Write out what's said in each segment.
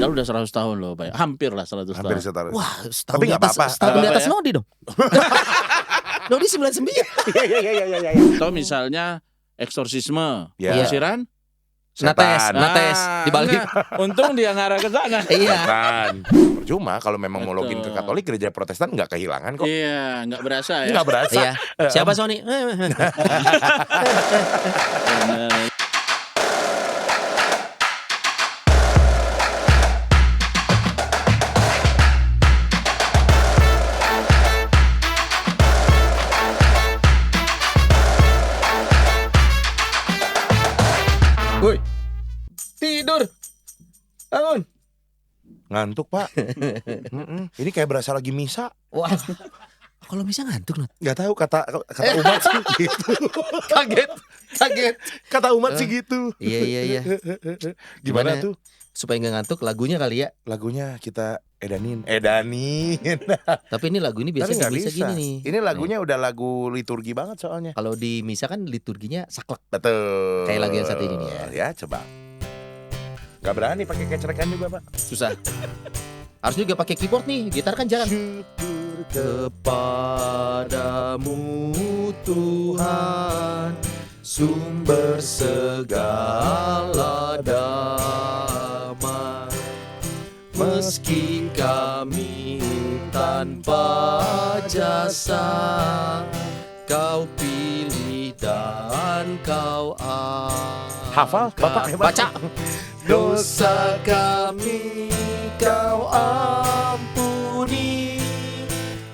Padahal udah 100 tahun loh, Pak. Hampir lah 100 Hampir tahun. 100. Wah, setahun Tapi di nggak atas, apa-apa. setahun di Nggak atas apa-apa Nodi dong. Nodi 99. Iya. Atau misalnya eksorsisme, Ya. pengusiran. Setan. Nates di Bali. Enggak. Untung dia ngarah ke sana. Iya. Setan. Percuma kalau memang mau login ke Betul. Katolik, gereja Protestan nggak kehilangan kok. Iya, nggak berasa ya. Nggak berasa. Iya. Siapa Sony? Bener. Woi. Tidur. Bangun. Ngantuk Pak. Ini kayak berasa lagi misa. Wah. Kalau bisa ngantuk, Nat. Nggak tahu kata umat sih gitu. Kaget. Kata umat sih gitu. Iya. Gimana Gimana? tuh? Supaya nggak ngantuk lagunya kali ya. Lagunya kita edanin. Tapi ini lagu ini Tapi biasanya nggak di misa bisa. gini nih. Ini lagunya udah lagu liturgi banget soalnya. Kalau di misa kan liturginya saklek. Betul. Kayak lagu yang satu ini nih ya. Ya coba. Gak berani pakai kecerekan juga Pak. Susah. Harus juga pakai keyboard nih. Gitar kan jarang. Syukur Kepadamu Tuhan, sumber segala damai. Meski kami tanpa jasa, Kau pilih dan Kau Hafal, Bapak hebat. Baca. Dosa kami Kau ampuni,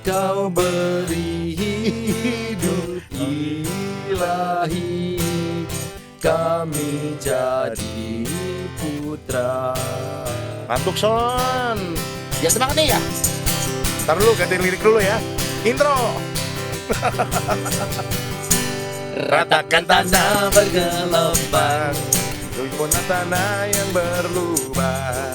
Kau beri hidup ilahi, kami jadi putra. Ngantuk Son. Ya semangat nih ya. Ntar dulu ganti lirik dulu ya. Intro. Ratakan tanah bergelombang, Rumpun tanah yang berlubang,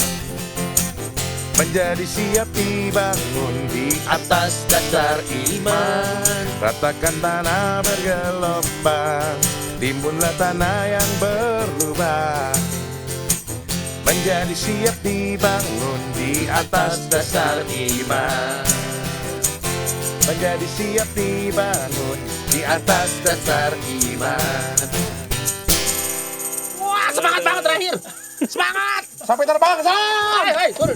menjadi siap dibangun di atas dasar iman. Ratakan tanah bergelombang, timbunlah tanah yang berlubang, menjadi siap dibangun di atas dasar iman. Menjadi siap dibangun di atas dasar iman. Wah, semangat banget terakhir. Semangat. Sampai terbang, Son! Hai, turun.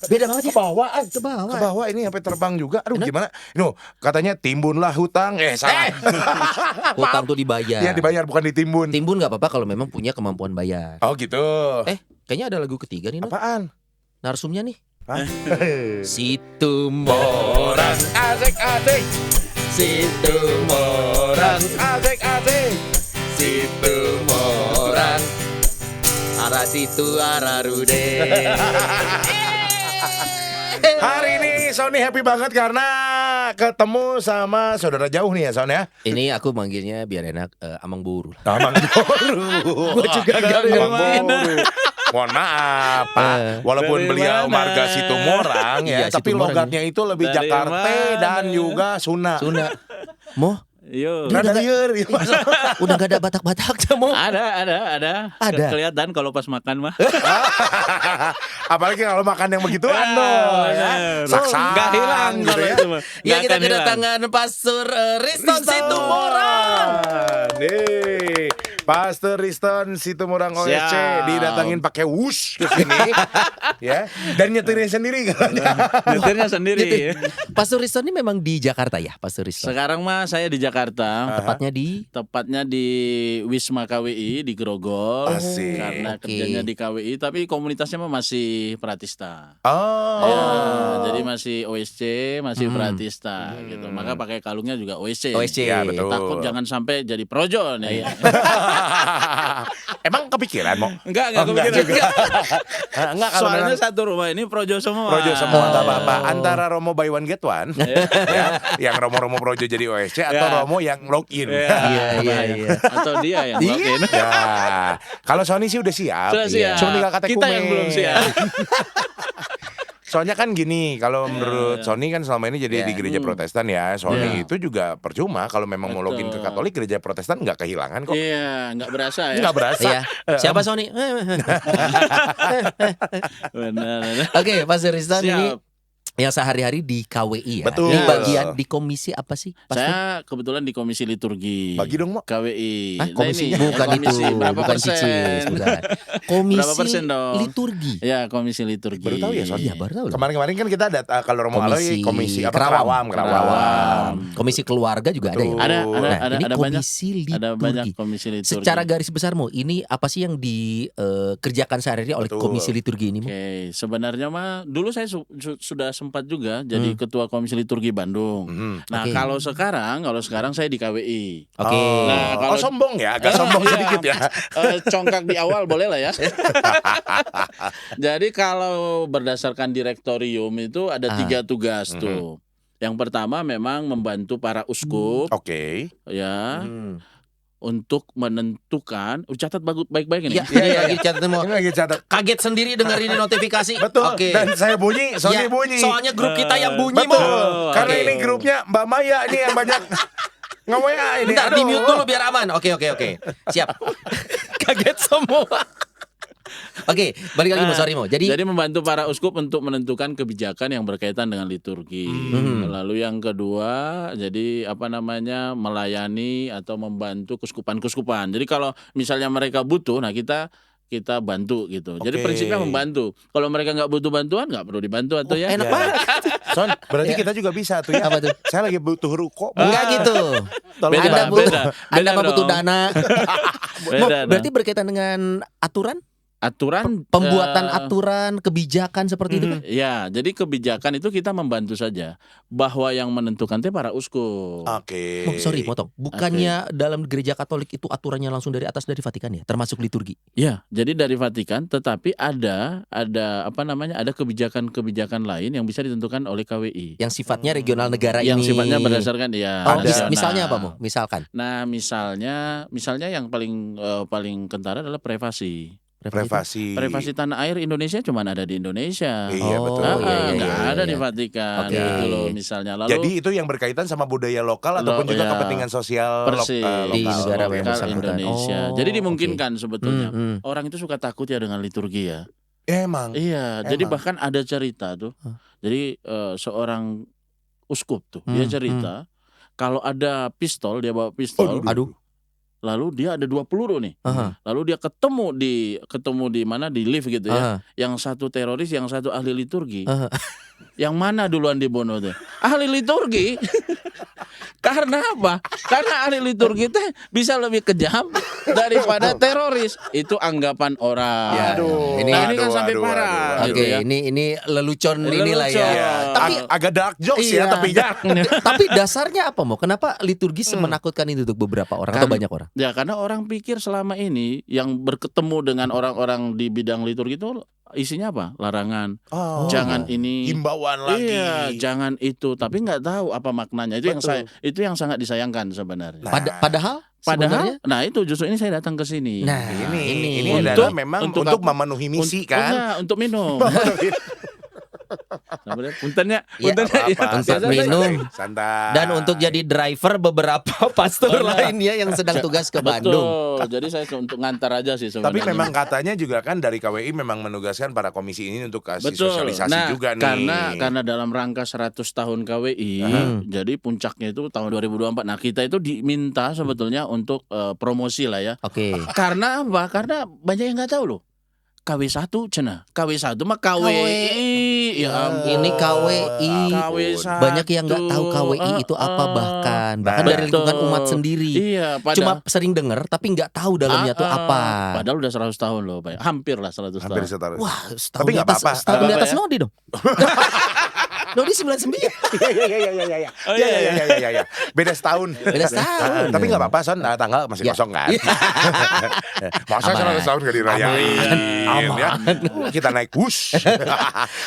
Beda banget ya. Ke bawah, Ke bawah. ke bawah ini sampai terbang juga. Aduh, Enak. gimana? Katanya timbunlah hutang. Salah. Hutang tuh dibayar. Iya, dibayar bukan ditimbun. Timbun nggak apa-apa kalau memang punya kemampuan bayar. Oh gitu. Kayaknya ada lagu ketiga nih, Nat. Apaan? Narsumnya nih. Hah? Situ Orang asik-asik, situ morang, asik-asik. situ morang, arah situ arah rude. Hari ini Sony happy banget karena ketemu sama saudara jauh nih ya Son ya. Ini aku manggilnya biar enak, Amang Buru. Amang Boru. Gua juga nggak Amang mana. Boru. Mohon maaf Pak, walaupun Dari beliau mana? marga Situmorang ya, Iya, tapi Situmorang. logatnya itu lebih Dari Jakarta mana? dan juga Sunda. Sunda. Mo, Yo. Rada lieur, ya, Mas. udah gak ada Batak-Bataknya, Mo. Ada. Ada. Kelihatan kalau pas makan mah. Apalagi kalau makan yang begituan dong ya. bener. Saksang Nggak hilang gitu kalau ya. itu mah. Ya, Nggak kita akan hilang. kedatangan Pastor Riston Situmorang. Nih, Pastor Riston Situmorang OSC Siap. didatangin pakai wush ke sini ya, dan nyetirnya sendiri katanya. Nyetirnya sendiri. Pastor Riston ini memang di Jakarta ya, Pastor Riston. Sekarang mah saya di Jakarta. Tepatnya di Wisma KWI di Grogol. Asik. Karena Oke. kerjanya di KWI, tapi komunitasnya mah masih Pratista. Oh, Ya, jadi masih OSC, masih Pratista gitu. Maka pakai kalungnya juga OSC. OSC. ya betul. Takut jangan sampai jadi projo nih. Emang kepikiran mau? Enggak Oh, enggak kepikiran. juga. Enggak kalau Soalnya memang satu rumah ini projo semua. projo semua nggak apa-apa. Oh. Antara Romo buy one get one, ya, yang Romo projo jadi OSC atau Ya. Romo yang login. Iya. Atau dia yang login. Ya, kalau Sony sih udah siap. Sudah siap. Cuma tinggal kata Kita yang belum siap. Soalnya kan gini, kalau menurut Sony kan selama ini jadi Ya. di gereja Protestan ya, Sony Ya. itu juga percuma kalau memang mau login ke Betul. Katolik, gereja Protestan nggak kehilangan kok. Iya, nggak berasa ya. Nggak berasa. Iya. Siapa Sony? Benar. Oke, Pastor Riston ini Siap. yang sehari-hari di KWI ya. Betul. Di bagian di komisi apa sih? Pastor? Saya kebetulan di komisi liturgi. Bagi dong, Mo. KWI. Hah, Nah, komisi ini, bukan komisi itu, berapa bukan persen? cicis, bukan. Komisi Berapa persen dong? liturgi. Ya, komisi liturgi. Baru tahu ya, Son? Iya, baru tahu. loh. Kemarin-kemarin kan kita ada kalau Romo Aloy komisi apa Kerawam. Kerawam. Komisi keluarga juga ada ya. Betul. Ada Nah, ini ada banyak komisi liturgi. ada banyak komisi liturgi. Secara garis besarmu, ini apa sih yang dikerjakan sehari-hari oleh Betul. komisi liturgi ini? Mo? Oke, sebenarnya mah dulu saya sudah sempat juga jadi ketua komisi liturgi Bandung. Mhm. Nah, Oke. kalau sekarang saya di KWI. Oke. Oh. Nah, kalau- sombong ya, agak sombong Iya, sedikit ya. Congkak di awal boleh lah ya. Jadi kalau berdasarkan direktorium itu ada 3 tugas tuh. Yang pertama memang membantu para uskup Oke. ya Hmm. untuk menentukan. Catat baik-baik ini. Iya, ini lagi catat mau. Ini lagi catat. Kaget sendiri dengar ini notifikasi. Betul. Oke. Dan saya bunyi, Sony Ya, bunyi. soalnya grup kita yang bunyi Betul. Mo. Karena Oke. ini grupnya Mbak Maya ini yang banyak nge-WA ini. Bentar, Aduh. di mute dulu biar aman. Oke. Siap. Kaget semua. Oke, balik lagi Mo, sorry Mo. Jadi membantu para uskup untuk menentukan kebijakan yang berkaitan dengan liturgi. Lalu yang kedua, jadi melayani atau membantu kuskupan-kuskupan. Jadi kalau misalnya mereka butuh, nah kita bantu gitu. Jadi Oke. prinsipnya membantu. Kalau mereka nggak butuh bantuan, nggak perlu dibantu atau ya. enak Ya. banget. Son, berarti kita juga bisa tuh ya. Apa tuh? Saya lagi butuh ruko. Enggak gitu. Tolong Beda, Anda bantu. butuh, beda. Anda Beda mah butuh dong. dana. Mo, Beda berarti dong. berkaitan dengan aturan, Aturan pembuatan eh, aturan, kebijakan seperti itu kan? Ya, jadi kebijakan itu kita membantu saja. Bahwa yang menentukan teh para uskup. Oke. Mo, sorry, potong. Bukannya dalam gereja Katolik itu aturannya langsung dari atas dari Vatikan ya, termasuk liturgi. Ya, jadi dari Vatikan, tetapi ada kebijakan-kebijakan lain yang bisa ditentukan oleh KWI. Yang sifatnya regional negara Yang ini. sifatnya berdasarkan ya. Oh, Ada. misalnya apa Mo? Misalkan. Nah, misalnya yang paling kentara adalah privasi. Privasi. Privasi tanah air Indonesia cuma ada di Indonesia. Iya, Oh, betul. iya, Nggak iya, ada iya. di Vatikan Oke. gitu loh misalnya. Lalu Jadi itu yang berkaitan sama budaya lokal ataupun juga ya. kepentingan sosial Persis Di lokal. negara yang lokal bersangkutan. Indonesia. Oh, Jadi dimungkinkan sebetulnya. Hmm. Orang itu suka takut ya dengan liturgi ya. Emang. Iya, jadi Emang. bahkan ada cerita tuh. Hah? Jadi seorang uskup tuh, dia cerita kalau ada pistol, dia bawa pistol. Aduh. Lalu dia ada 2 peluru nih. Aha. Lalu dia ketemu di mana di lift gitu Aha. ya. Yang satu teroris, yang satu ahli liturgi. Aha. Yang mana duluan dibunuh tuh? Ahli liturgi. Karena apa? Karena ahli liturgi teh bisa lebih kejam daripada teroris. Itu anggapan orang. Ya, Aduh. ini- Nah, ini kan aduh, sampai aduh, parah aduh. gitu Oke, ya. ini lelucon inilah ya. Lelucon. Ya, Tapi agak dark jokes ya Iya. tapi ya. tapi dasarnya apa Mo? Kenapa liturgi semenakutkan itu untuk beberapa orang atau Kan- banyak orang? Ya karena orang pikir selama ini yang berketemu dengan orang-orang di bidang liturgi itu isinya apa? Larangan. Oh. Jangan ini. Himbauan lagi. Iya, jangan itu. Tapi nggak tahu apa maknanya. Betul. Itu yang sangat disayangkan sebenarnya. Nah, Padahal sebenarnya Padahal, nah itu justru ini saya datang ke sini. Nah, ini Untuk- adalah memang untuk untuk apa? memenuhi misi Untuk- kan. enggak, untuk minum. Nah, bener. Puntennya, Ya, puntennya. Apa-apa, Untuk santai, minum. santai. dan untuk jadi driver beberapa pastor Benar. lainnya yang sedang tugas ke Bandung. Betul. Jadi saya untuk ngantar aja sih Tapi sebenarnya. memang katanya juga kan dari KWI memang menugaskan para komisi ini untuk kasih Betul. sosialisasi Nah, juga nih. karena dalam rangka 100 tahun KWI, jadi puncaknya itu tahun 2024. Nah, kita itu diminta sebetulnya untuk promosi lah ya. Oke. Karena apa? Karena banyak yang nggak tahu loh. KW1 cenah. KW1 mah KWI. Ya ampun. Ini KWI. KW1. Banyak yang nggak tahu KWI itu apa bahkan dari lingkungan Betul. umat sendiri. Iya, Cuma sering dengar tapi nggak tahu dalamnya tuh apa. Padahal udah 100 tahun loh, Pak. Hampir lah 100 hampir tahun. setahun. Wah, setahun Tapi di nggak atas, apa-apa. setahun di Nggak atas apa-apa ya. Nodi dong. Nodi 99. Iya. Iya. Beda setahun. Beda setahun. Tapi nggak apa-apa, Son. Tanggal masih kosong kan. Masa Aman. 100 tahun gak dirayain? Aman. Ya. Kita naik wush.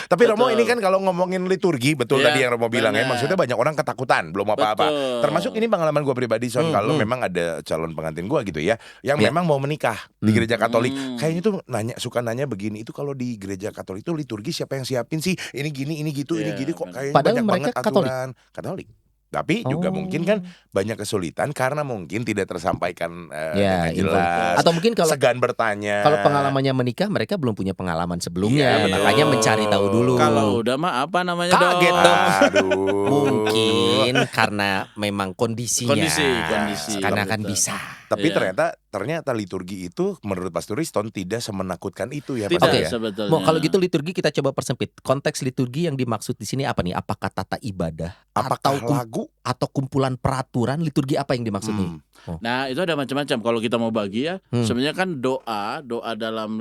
Tapi Romo ini kan kalau ngomongin liturgi, betul Iya, tadi yang Romo bilang ya, benar. maksudnya banyak orang ketakutan, belum apa-apa. Betul. Termasuk ini pengalaman gue pribadi, Son. Kalau memang ada calon pengantin gue gitu ya, yang memang mau menikah di gereja Katolik, kayaknya tuh suka nanya begini, itu kalau di gereja Katolik itu liturgi siapa yang siapin sih? Ini gini, ini gitu, ini Iya, gini kok benar. kayaknya Padahal banyak mereka banget Katolik. aturan Katolik. Tapi juga mungkin kan banyak kesulitan karena mungkin tidak tersampaikan Ya, dengan info. jelas. Atau mungkin kalau segan bertanya. kalau pengalamannya menikah, mereka belum punya pengalaman sebelumnya, Iya, makanya betul. mencari tahu dulu. Kalau udah mah apa namanya Kaget dong? dong. Aduh. Mungkin karena memang kondisinya. Kondisi. Karena akan Betul. bisa. Tapi Iya. ternyata liturgi itu menurut Pastor Riston tidak semenakutkan itu ya Tidak Pastor Oke. ya. sebetulnya. Mau kalau gitu liturgi kita coba persempit. Konteks liturgi yang dimaksud di sini apa nih? Apakah tata ibadah Apakah atau lagu? atau kumpulan peraturan liturgi apa yang dimaksud nih? Nah, itu ada macam-macam. Kalau kita mau bagi ya, Hmm. sebenarnya kan doa dalam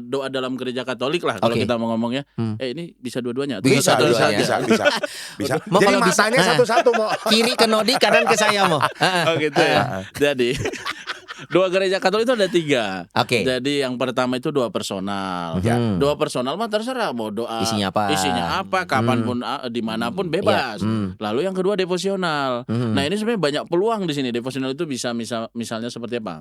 doa dalam gereja Katolik lah kalau Oke. kita mau ngomongnya. Hmm. Ini bisa dua-duanya. Bisa Atau dua-duanya. Bisa. Mau Jadi kalau bisa- masanya Nah. satu-satu mau. Kiri ke Nodi, kanan ke saya mau. Oh gitu ya. Jadi doa gereja Katolik itu ada 3. Oke. Jadi yang pertama itu doa personal. Ya. Doa personal mah terserah mau doa Isinya apa? kapanpun, dimanapun bebas. Iya. Lalu yang kedua devosional. Nah ini sebenarnya banyak peluang di sini. Devosional itu bisa misalnya seperti apa?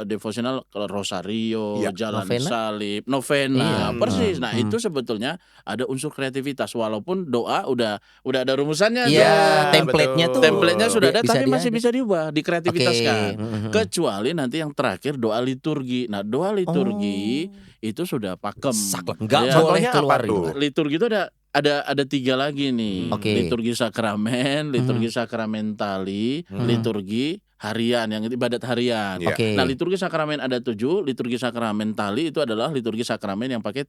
Devosional kalau rosario, Iya. jalan Novena? salib, novena, Iya. persis. Nah itu sebetulnya ada unsur kreativitas. Walaupun doa udah ada rumusannya. Iya, tuh. template-nya betul. tuh. Template-nya sudah ada, Bisa tapi masih bisa diubah, dikreativitaskan. Oke. Kecuali nanti yang terakhir doa liturgi. Nah doa liturgi itu sudah pakem. Saklek. Nggak Ya. boleh Contohnya keluar apa tuh? gitu. Liturgi itu ada 3 lagi nih. Oke. Liturgi sakramen, liturgi sakramentali, liturgi harian yang ibadat harian. Iya. Oke. Nah liturgi sakramen ada 7, liturgi sakramentali itu adalah liturgi sakramen yang pakai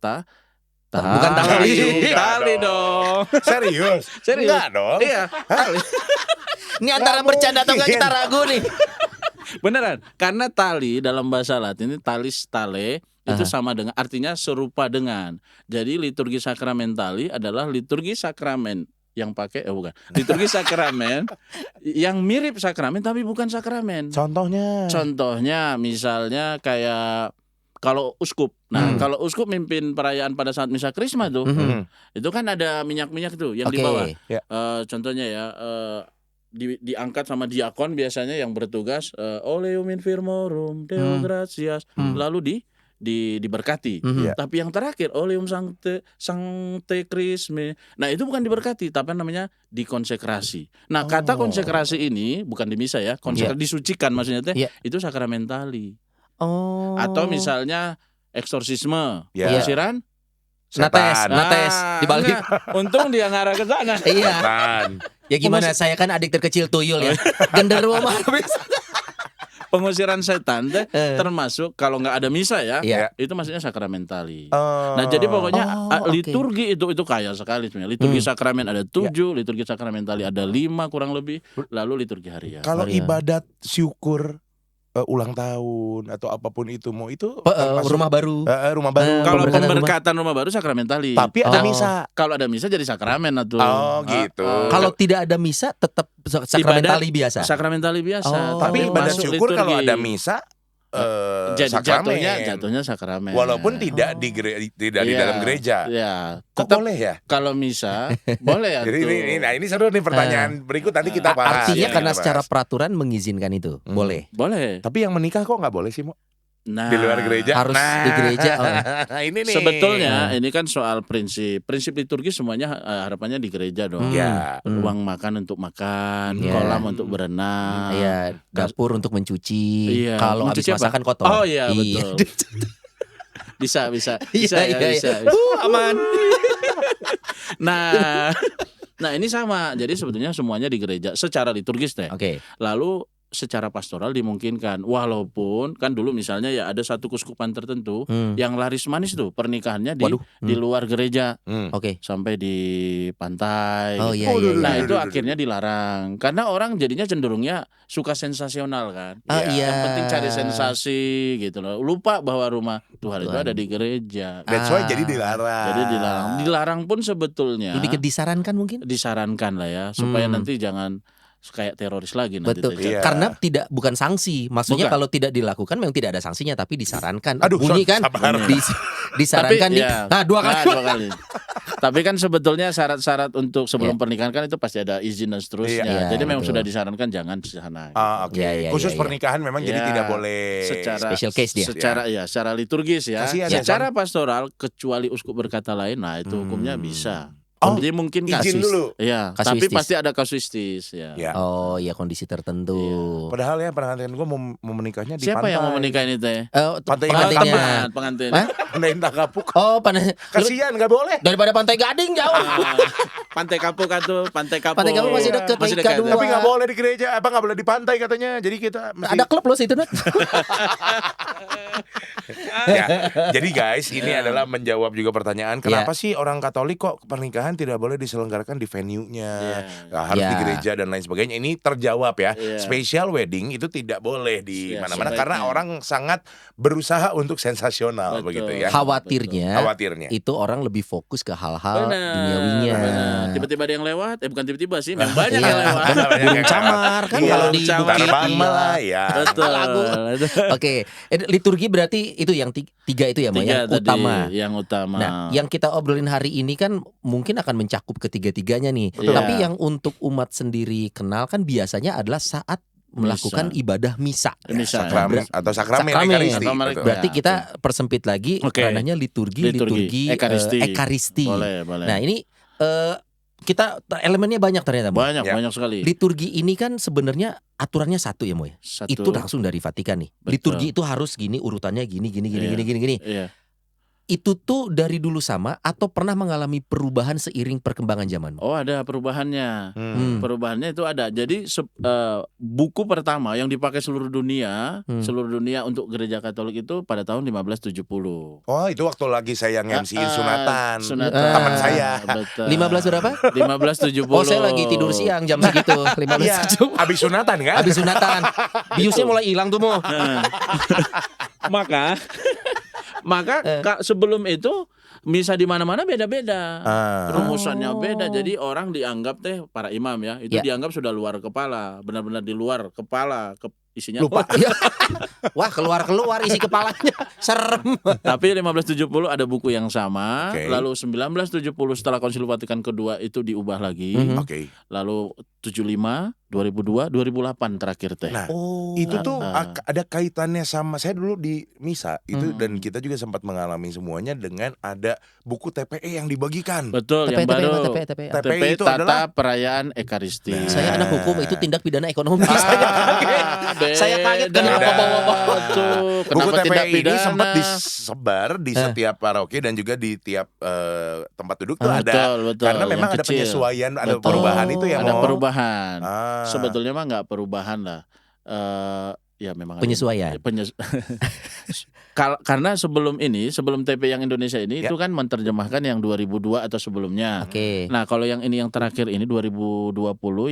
Bukan tali. Tali dong. Serius? Serius. Enggak dong. Iya. Ini antara Nggak bercanda atau enggak mungkin. kita ragu nih. Beneran, karena tali dalam bahasa Latin ini talis tale itu sama dengan artinya serupa dengan. Jadi liturgi sakramentali adalah liturgi sakramen yang pakai bukan. Liturgi sakramen yang mirip sakramen tapi bukan sakramen. Contohnya misalnya kayak kalau uskup. Nah, kalau uskup mimpin perayaan pada saat misa Krisma tuh, itu kan ada minyak-minyak tuh yang Oke. dibawa. Ya. Contohnya ya diangkat sama diakon biasanya yang bertugas Oleum in firmorum Deo gratias lalu diberkati. Iya. Tapi yang terakhir Oleum sancte Chrisme. Nah, itu bukan diberkati tapi namanya dikonsekrasi. Nah, kata konsekrasi ini bukan di misa ya, disucikan maksudnya teh Iya. itu sakramentali. Oh. Atau misalnya eksorsisme, Iya. pengusiran Nates dibalik. Untung dia ngarah ke sana. Iya. Kan. Ya gimana, saya kan adik terkecil tuyul ya. Genderuwo mah habis. Pengusiran setan teh termasuk kalau nggak ada misa ya, Iya. itu maksudnya sakramentali. Oh. Nah, jadi pokoknya oke. liturgi itu kaya sekali sebenarnya. Liturgi sakramen ada 7, liturgi sakramentali ada 5 kurang lebih, lalu liturgi harian. Kalau Harian. ibadat syukur ulang tahun atau apapun itu mau itu termasuk- Rumah baru. rumah baru. Kalau pemberkatan pemberkatan rumah baru sakramentali. Tapi ada Oh. misa. Kalau ada misa jadi sakramen atau Oh, gitu. Kalau tidak ada misa tetap sakramentali biasa. sakramentali biasa. Oh. Tapi ibadat masuk syukur kalau liturgi. ada misa jadi sakramen. jatuhnya sakramen. Walaupun tidak di tidak di Iya, dalam gereja. Ya, Kok tetap boleh ya? kalau misa boleh ya. Jadi ini seru nih pertanyaan berikut nanti kita bahas. Artinya Ya, karena kita secara bahas. peraturan mengizinkan itu. Boleh. boleh. Tapi yang menikah kok nggak boleh sih, Mo? Nah, Di luar gereja. Harus di gereja. Ini nih. sebetulnya ini kan soal prinsip liturgi semuanya harapannya di gereja dong. Ya. Ruang makan untuk makan, Iya. kolam untuk berenang. Iya, dapur untuk mencuci. Iya, Kalau habis mencuci apa? masakan kotor. Oh iya, betul. bisa ya, Iya. bisa. Aman. Nah, ini sama. Jadi sebetulnya semuanya di gereja secara liturgis deh. Oke. Lalu secara pastoral dimungkinkan. Walaupun kan dulu misalnya ya ada satu keuskupan tertentu yang laris manis tuh pernikahannya di luar gereja Oke. sampai di pantai. Oh gitu. iya iya. Nah iya. itu akhirnya dilarang karena orang jadinya cenderungnya suka sensasional kan. Ah, iya. Yang penting cari sensasi gitu loh. Lupa bahwa rumah Tuhan itu Tuhan. ada di gereja. That's why jadi dilarang. Jadi dilarang. Dilarang pun sebetulnya Lebih ke disarankan mungkin? disarankan lah ya supaya nanti jangan kayak teroris lagi nanti. Betul. Iya. Karena bukan sanksi. Maksudnya Bukan. kalau tidak dilakukan memang tidak ada sanksinya tapi disarankan. Aduh, Bunyi kan? sabar. Disarankan Tapi, nih. ya. Nah, 2 kali. Nah, 2 kali. Tapi kan sebetulnya syarat-syarat untuk sebelum pernikahan kan itu pasti ada izin dan seterusnya. Iya, Jadi memang betul. sudah disarankan jangan di sana. Oke. Iya, iya, Khusus iya, iya. pernikahan memang jadi Ya, tidak boleh. secara Special case dia. secara liturgis ya. Kasihan ya, Secara pastoral kecuali uskup berkata lain, nah itu hukumnya bisa. Oh, Jadi mungkin izin kasus. dulu. Iya, Kasuistis. tapi pasti ada kasuistis ya. Ya. Oh, ya kondisi tertentu. Padahal ya pengantin gue mau menikahnya di Siapa pantai. yang mau menikah ini teh? Pantai pengantinnya. Pengantin. Hah? Pantai Takapuk. Oh, Kasihan nggak boleh. daripada Pantai Gading jauh. Ah, Pantai Kapuk kan tuh, Pantai Kapuk. Pantai Kapuk masih deket, Masih Ika dekat. dua. Tapi nggak boleh di gereja, apa nggak boleh di pantai katanya. Jadi kita mesti... Ada klub loh situ, Nat. Ya, jadi guys, ini adalah menjawab juga pertanyaan kenapa sih orang Katolik kok pernikahan tidak boleh diselenggarakan di venue-nya, harus di gereja dan lain sebagainya. Ini terjawab ya. Special wedding itu tidak boleh di mana-mana karena orang sangat berusaha untuk sensasional. Betul. Begitu ya. Khawatirnya itu orang lebih fokus ke hal-hal duniawinya. Benar. Tiba-tiba ada yang lewat, bukan tiba-tiba sih, memang banyak yang lewat. Burung camar kan Iya, kalau di camar. bukit. Terbang Iya. malah ya. Betul. Lagu. Oke, liturgi berarti itu yang tiga itu ya, Mo, yang Tadi utama. Yang utama. Nah, yang kita obrolin hari ini kan mungkin akan mencakup ketiga-tiganya nih. Betul. Tapi yang untuk umat sendiri kenal kan biasanya adalah saat melakukan ibadah misa. Misa. Sakramen atau sakramen Sakramen. ekaristi. Sakramen. Betul. Berarti Ya, kita persempit lagi Oke. ranahnya liturgi ekaristi. Boleh. Nah, ini kita elemennya banyak ternyata, Mo. banyak Ya. sekali. Liturgi ini kan sebenarnya aturannya satu ya, Mo ya. Satu. Itu langsung dari Vatikan nih. Betul. Liturgi itu harus gini urutannya gini. Iya. Itu tuh dari dulu sama atau pernah mengalami perubahan seiring perkembangan zaman? Oh, ada perubahannya. Perubahannya itu ada. Jadi buku pertama yang dipakai seluruh dunia untuk gereja Katolik itu pada tahun 1570. Oh, itu waktu lagi saya nge-MC-in sunatan. Sunatan. Teman saya. Betul. 15 berapa? 1570. Oh, saya lagi tidur siang jam segitu. 15 Iya, jam. abis sunatan kan? Habis sunatan. Biusnya mulai hilang tuh, Mo. Maka sebelum itu misa di mana-mana beda-beda. Rumusannya beda. Jadi orang dianggap para imam ya, itu dianggap sudah luar kepala, benar-benar di luar kepala, isinya Lupa. Wah, keluar isi kepalanya. Serem. Tapi 1570 ada buku yang sama. Oke. Lalu 1970 setelah Konsil Vatikan kedua itu diubah lagi. Oke. Lalu 75, 2002, 2008 terakhir teh. Nah, itu tuh ada kaitannya sama saya dulu di misa itu dan kita juga sempat mengalami semuanya dengan ada buku TPE yang dibagikan. Betul, yang baru. TPE. TPE itu Tata adalah Perayaan Ekaristi. Saya anak hukum, itu tindak pidana ekonomi. Saya kaget beda. kenapa bawa-bawa. Tuh, buku kenapa tindak TPE ini pidana? sempat disebar di setiap paroki dan juga di tiap tempat duduk tuh ada. Betul, Karena memang yang ada kecil. penyesuaian, ada Betul. perubahan itu ya. Ada Mo. perubahan. Ah. Sebetulnya mah nggak perubahan lah. Ya memang ada- Penyesuaian. Karena sebelum TP yang Indonesia ini itu kan menerjemahkan yang 2002 atau sebelumnya. Oke. Nah, kalau yang ini yang terakhir ini 2020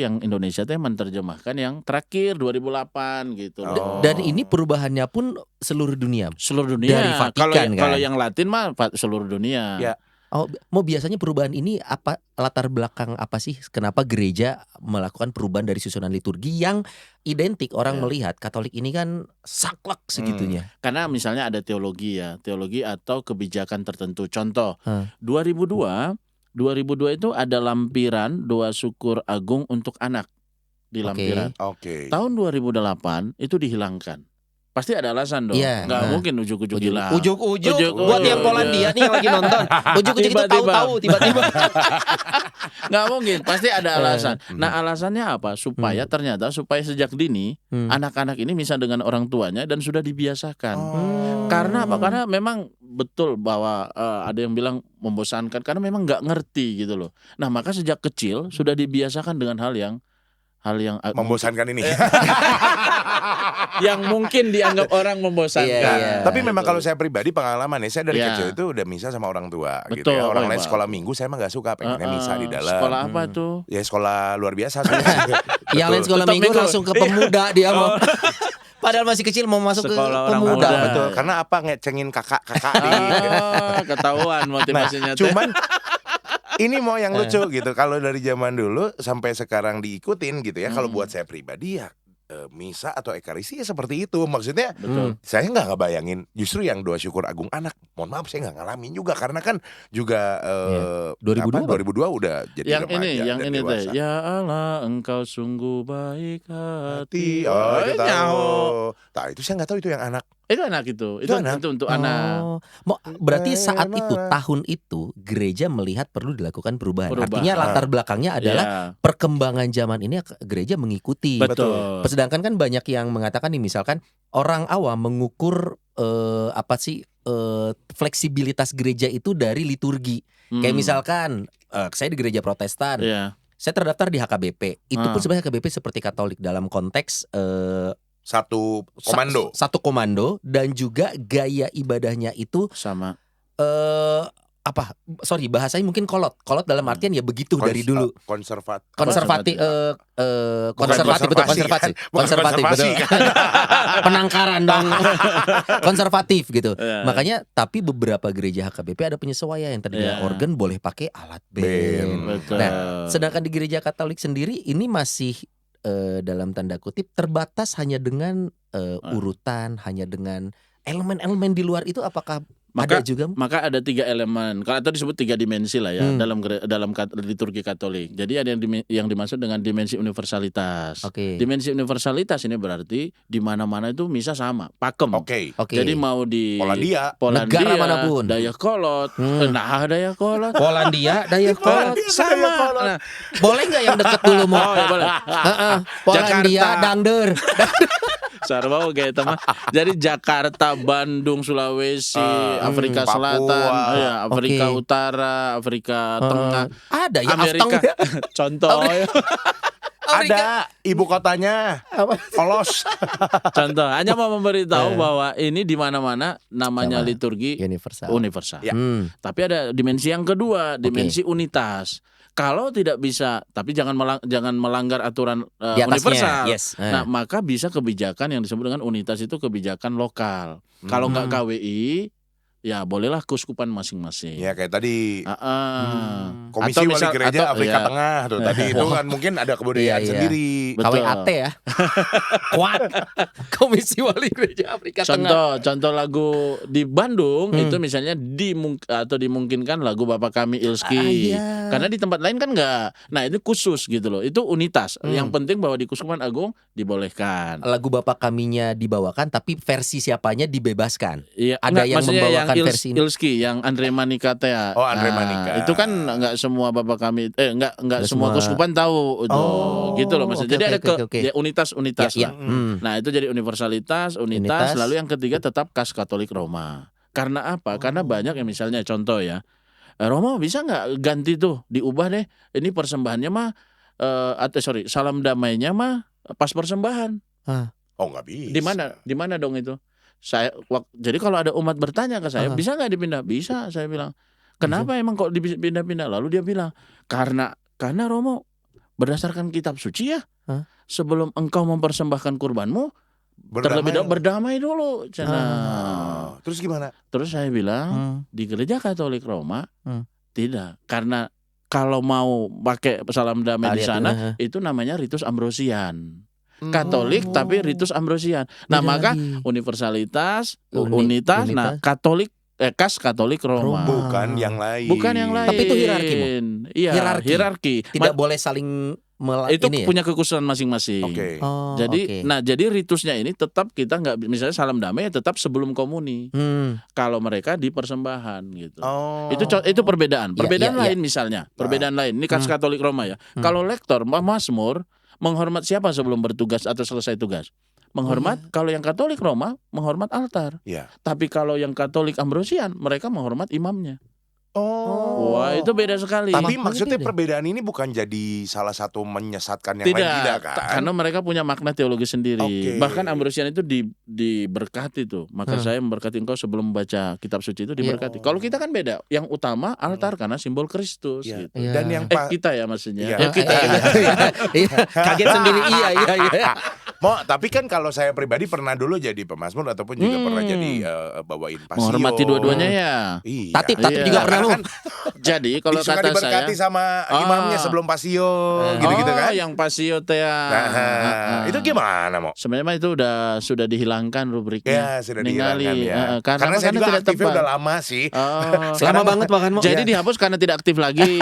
yang Indonesia teh menerjemahkan yang terakhir 2008 gitu loh. Dan ini perubahannya pun seluruh dunia. Seluruh dunia. Dari Vatikan, kan? Kalau yang Latin mah seluruh dunia. Ya. Oh, mau biasanya perubahan ini apa latar belakang apa sih? Kenapa gereja melakukan perubahan dari susunan liturgi yang identik orang melihat Katolik ini kan saklek segitunya. Karena misalnya ada teologi atau kebijakan tertentu. Contoh, 2002 itu ada lampiran doa syukur agung untuk anak di lampiran. Oke. Tahun 2008 itu dihilangkan. Pasti ada alasan dong. Iya. Nggak mungkin ujuk-ujuk hilang. Ujuk-ujuk Ujuk-ujuk. buat yang Polandia nih yang lagi nonton. Ujuk-ujuk itu Tiba-tiba. tahu-tahu tiba-tiba. Nggak mungkin, pasti ada alasan. Nah, alasannya apa? Supaya sejak dini anak-anak ini bisa dengan orang tuanya dan sudah dibiasakan. Karena apa? Karena memang betul bahwa ada yang bilang membosankan karena memang nggak ngerti gitu loh. Nah, maka sejak kecil sudah dibiasakan dengan hal yang hal yang Membosankan ini. yang mungkin dianggap orang membosankan. Iya. Tapi memang kalau saya pribadi pengalaman ya, saya dari Iya. kecil itu udah misa sama orang tua gitu Betul, ya. Orang lain Pak. sekolah minggu saya mah nggak suka, pengennya misa di dalam. Sekolah apa tuh? Ya sekolah luar biasa. Yang lain sekolah Tetap minggu minggu. langsung ke pemuda dia mau. Padahal masih kecil mau masuk ke Sekolah orang pemuda. muda. Betul, karena apa ngecengin kakak-kakak Ketahuan Nah, motivasinya. cuman ini mau yang lucu gitu. Kalau dari zaman dulu sampai sekarang diikutin gitu ya. Kalau buat saya pribadi ya misa atau ekaristi ya seperti itu. Maksudnya Betul. saya nggak ngebayangin. Justru yang doa syukur agung anak, mohon maaf saya nggak ngalamin juga karena kan juga 2002 2002 udah jadi Yang remaja ini, yang dan ini teh. dewasa. Ya Allah, engkau sungguh baik hati. Oh, itu tahu. nyaho. Nah, itu saya nggak tahu itu yang anak. Itu anak itu. Itu anak. Itu untuk anak. Oh, berarti saat itu tahun itu gereja melihat perlu dilakukan perubahan. Perubahan. Artinya latar belakangnya adalah Iya, perkembangan zaman ini gereja mengikuti. betul. Sedangkan kan banyak yang mengatakan nih misalkan orang awam mengukur fleksibilitas gereja itu dari liturgi. Kayak misalkan saya di gereja Protestan, Iya. saya terdaftar di HKBP. Itu pun Ah. sebenarnya HKBP seperti Katolik dalam konteks Satu komando. satu komando dan juga gaya ibadahnya itu Sama. bahasanya mungkin kolot dalam artian ya begitu dari dulu Konservatif. konservatif konservatif betul konservatif Bukan konservatif konservasi, betul kan? penangkaran dong konservatif gitu Iya. makanya tapi beberapa gereja HKBP ada penyesuaian yang tadinya Iya. organ boleh pakai alat Band. band. Betul. Nah, sedangkan di gereja Katolik sendiri ini masih dalam tanda kutip terbatas hanya dengan urutan, hanya dengan elemen-elemen di luar itu apakah ada juga? Maka ada 3 elemen. Kalau itu disebut 3 dimensi lah ya dalam liturgi Katolik. Jadi ada yang dimaksud dengan dimensi universalitas. Oke. Dimensi universalitas ini berarti di mana-mana itu misa sama, pakem. Oke. Oke. Jadi mau di Polandia. Negara manapun. Dayakolot, Dayakolot. Polandia, Dayakolot Sama. Nah, boleh nggak yang deket dulu mau? oh ya boleh. Polandia, Jakarta. Dangder. Sarwa kayak teman. Jadi Jakarta, Bandung, Sulawesi, Afrika Papua. Selatan, ya, Afrika Oke. Utara, Afrika Tengah, Ada ya Amerika. Aftong ya? Contoh ya. Ada ibu kotanya. Olos. Contoh, hanya mau memberitahu Eh. bahwa ini di mana-mana namanya Sama. liturgi Universal. universal. Ya. Tapi ada dimensi yang kedua, dimensi unitas. Kalau tidak bisa, tapi jangan melanggar aturan Di atasnya, universal. yes. Nah, maka bisa kebijakan yang disebut dengan unitas itu kebijakan lokal. Kalau nggak KWI, ya bolehlah keuskupan masing-masing. Ya kayak tadi Komisi Atau Wali misal- Gereja atau- Afrika ya. Tengah tuh tadi itu kan mungkin ada kebudayaan Iya, iya. sendiri. Betul. KWAT ya. Kuat. Komisi Wali Gereja Afrika Tengah. Contoh lagu di Bandung itu misalnya dimungkinkan lagu Bapak Kami Ilski. Iya. Karena di tempat lain kan enggak. Nah, itu khusus gitu loh. Itu unitas. Yang penting bahwa di Keuskupan Agung dibolehkan. Lagu Bapak Kaminya dibawakan tapi versi siapanya dibebaskan. Iya, Ada yang maksudnya membawakan versi ini. Ilski, yang Andre Manikatea. Oh, Andre Nah, Manika. Itu kan enggak semua Bapak Kami enggak Nggak semua semua. keuskupan tahu itu. Oh, Gitu loh maksudnya. oke, Jadi oke, ada oke, oke. ya, unitas Ya, lah. Nah, itu jadi universalitas, unitas, Unitas. lalu yang ketiga tetap kas Katolik Roma. Karena apa? Karena banyak yang misalnya contoh ya. Roma bisa nggak ganti tuh, diubah deh. Ini persembahannya mah salam damainya mah pas persembahan. Oh nggak bisa. Di mana dong itu? Jadi kalau ada umat bertanya ke saya, bisa nggak dipindah? Bisa, saya bilang. Kenapa emang kok dipindah-pindah? Lalu dia bilang, karena Romo berdasarkan kitab suci ya. Sebelum engkau mempersembahkan kurbanmu, terlebih dahulu berdamai dulu. Terus gimana? Terus saya bilang di gereja Katolik Roma tidak, karena kalau mau pakai salam damai di sana itu namanya ritus Ambrosian. Katolik tapi ritus Ambrosian. Nah, Beda maka lagi. universalitas, Unitas. nah Katolik kas Katolik Roma. Bukan yang lain. Bukan yang lain. Tapi itu hierarki, Mo? Iya, hierarki. Tidak boleh saling Itu ini ya? punya kekhususan masing-masing. Oke. Oh, Jadi, oke. jadi ritusnya ini tetap kita nggak, misalnya salam damai ya tetap sebelum komuni. Kalau mereka di persembahan gitu. Oh. Itu perbedaan. Perbedaan iya. lain misalnya. Perbedaan lain. Ini kas Katolik Roma ya. Kalau lektor, Mazmur menghormat siapa sebelum bertugas atau selesai tugas? Menghormat. Kalau yang Katolik Roma menghormat altar. Iya. Tapi kalau yang Katolik Ambrosian mereka menghormat imamnya. Oh. Wah, itu beda sekali. Tapi Maknanya maksudnya beda. perbedaan ini bukan jadi salah satu menyesatkan yang Tidak, lain tidak kan? karena mereka punya makna teologi sendiri. Oke. Bahkan Ambrosian itu diberkati tuh. Maka saya memberkati engkau sebelum membaca kitab suci itu diberkati. Kalau kita kan beda. Yang utama altar karena simbol Kristus Iya. gitu. Iya. Dan yang Kita ya maksudnya. Iya. Ya kita. Iya, kaget sendiri. Iya. Tapi kan kalau saya pribadi pernah dulu jadi pemazmur ataupun juga pernah jadi bawain pasio. Menghormati dua-duanya ya. Iya. Tatip Iya. juga pernah Karena mau. kan Jadi kalau suka kata diberkati saya sama imamnya sebelum pasio gitu-gitu kan. yang pasio teh. Nah, itu gimana Mo? Sebenarnya itu sudah dihilangkan rubriknya. Ya sudah Ningali. dihilangkan ya. Karena saya juga tidak aktifnya tepat. udah lama sih. Oh. Lama banget bahkan mau. Jadi dihapus karena tidak aktif lagi.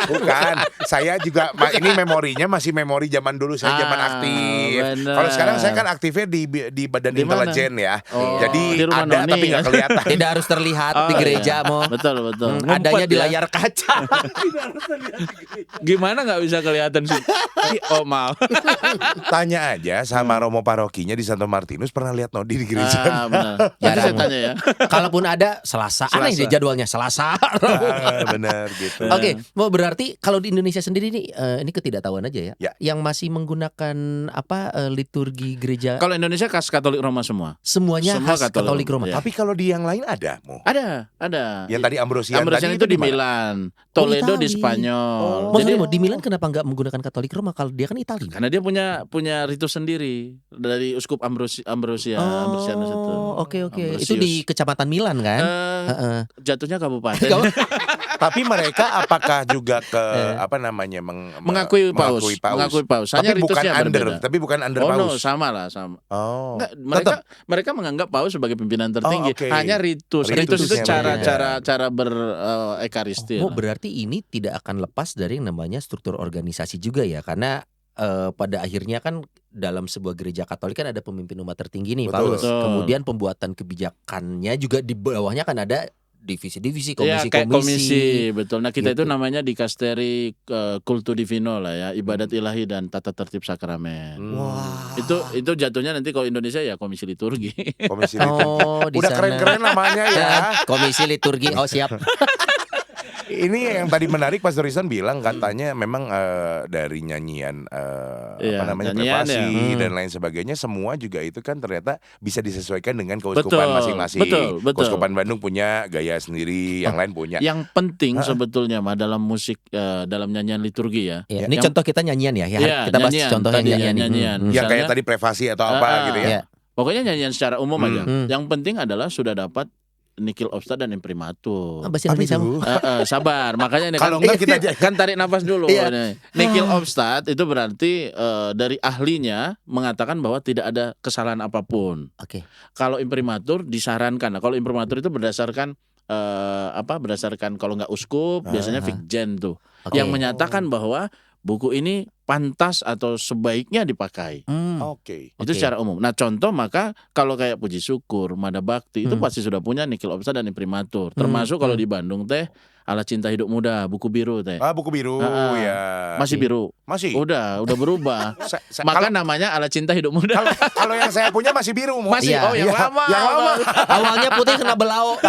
Bukan, saya juga ini memorinya masih memori zaman dulu saya zaman aktif. benar. Kalau sekarang saya kan aktifnya di badan Di mana? intelijen ya. Oh, Jadi di rumah ada Noni. tapi nggak kelihatan. Tidak harus terlihat di Oh, gereja iya. mau. Betul. Adanya Ngumpet di ya. layar kaca. Gimana nggak bisa kelihatan sih? Oh maaf. Tanya aja sama Romo parokinya di Santo Martinus pernah lihat Nodi di gereja. Benar. Nanti Jarang. saya tanya ya. Kalaupun ada Selasa. Aneh deh jadwalnya Selasa. Bener gitu. Oke, mau berarti kalau di Indonesia sendiri nih ini ketidaktahuan aja ya. Ya. Yang masih menggunakan liturgi gereja Kalau Indonesia khas Katolik Roma semua. semuanya semua khas Katolik Katolik Roma. Iya. Tapi kalau di yang lain ada, Mo. Ada. Yang tadi Ambrosian Ambrosian tadi itu di mana? Milan, Toledo di Itali. Spanyol. Maksudnya Jadi mau di Milan kenapa nggak menggunakan Katolik Roma kalau dia kan Italia? karena dia punya ritus sendiri dari Uskup Ambrosianus itu. Oke. Ambrosius. Itu di Kecamatan Milan kan? Eh, Heeh. jatuhnya kabupaten. Tapi mereka apakah juga ke apa namanya Mengakui paus. Hanya Tapi bukan ritusnya under, berbeda. tapi bukan under Oh no, paus. sama. Oh. Enggak, mereka menganggap paus sebagai pimpinan tertinggi. oke. Hanya ritus. Ritus itu Ritusnya cara berekaristi. Berarti ini tidak akan lepas dari yang namanya struktur organisasi juga ya, karena pada akhirnya kan dalam sebuah gereja Katolik kan ada pemimpin umat tertinggi nih, Betul. Paus. Kemudian pembuatan kebijakannya juga di bawahnya kan ada divisi-divisi, Ya, kayak komisi, komisi-komisi. betul. Nah, kita Gitu. itu namanya dikasteri kultu divino lah ya, ibadat ilahi dan tata tertib sakramen. Wah. Itu jatuhnya nanti kalau Indonesia ya komisi liturgi. Komisi liturgi. Oh, di Udah sana. keren-keren namanya ya. Komisi liturgi. Oh, siap. Ini yang tadi menarik Pastor Rizan bilang katanya memang dari nyanyian Iya, apa namanya nyanyian privasi ya. dan lain sebagainya semua juga itu kan ternyata bisa disesuaikan dengan keuskupan Betul, masing-masing. betul. Keuskupan Bandung punya gaya sendiri, yang lain punya. Yang penting sebetulnya mah dalam musik dalam nyanyian liturgi ya. Ya, ini Yang- contoh kita nyanyian ya. Iya, Kita bahas nyanyian. contohnya Tadi ya, nyanyian. nyanyian. Hmm. Yang kayak misalnya- tadi privasi atau apa gitu ya. Iya. Pokoknya nyanyian secara umum aja. Hmm. Yang penting adalah sudah dapat nikil obstat dan imprimatur. Bahasa Indonesia. Aduh. Sabar, makanya ini Kalau enggak kita kan tarik nafas dulu. Iya. Nih. Nikil obstat itu berarti dari ahlinya mengatakan bahwa tidak ada kesalahan apapun. Oke. Kalau imprimatur disarankan. Nah, kalau imprimatur itu berdasarkan berdasarkan kalau nggak uskup biasanya fikjen tuh Oke. yang menyatakan bahwa buku ini pantas atau sebaiknya dipakai. Oke. Itu Oke. secara umum. Nah, contoh maka kalau kayak Puji Syukur, Mada Bakti itu Hmm. pasti sudah punya nikil obstat dan imprimatur. Termasuk kalau di Bandung teh Allah Cinta Hidup Muda, buku biru teh. Buku biru ya. Masih biru. Masih. Udah berubah. Kalau Maka namanya Allah Cinta Hidup Muda. kalau yang saya punya masih biru, Mo. Masih. Iya. Oh, yang Iya, lama. yang lama. Awalnya putih kena belau.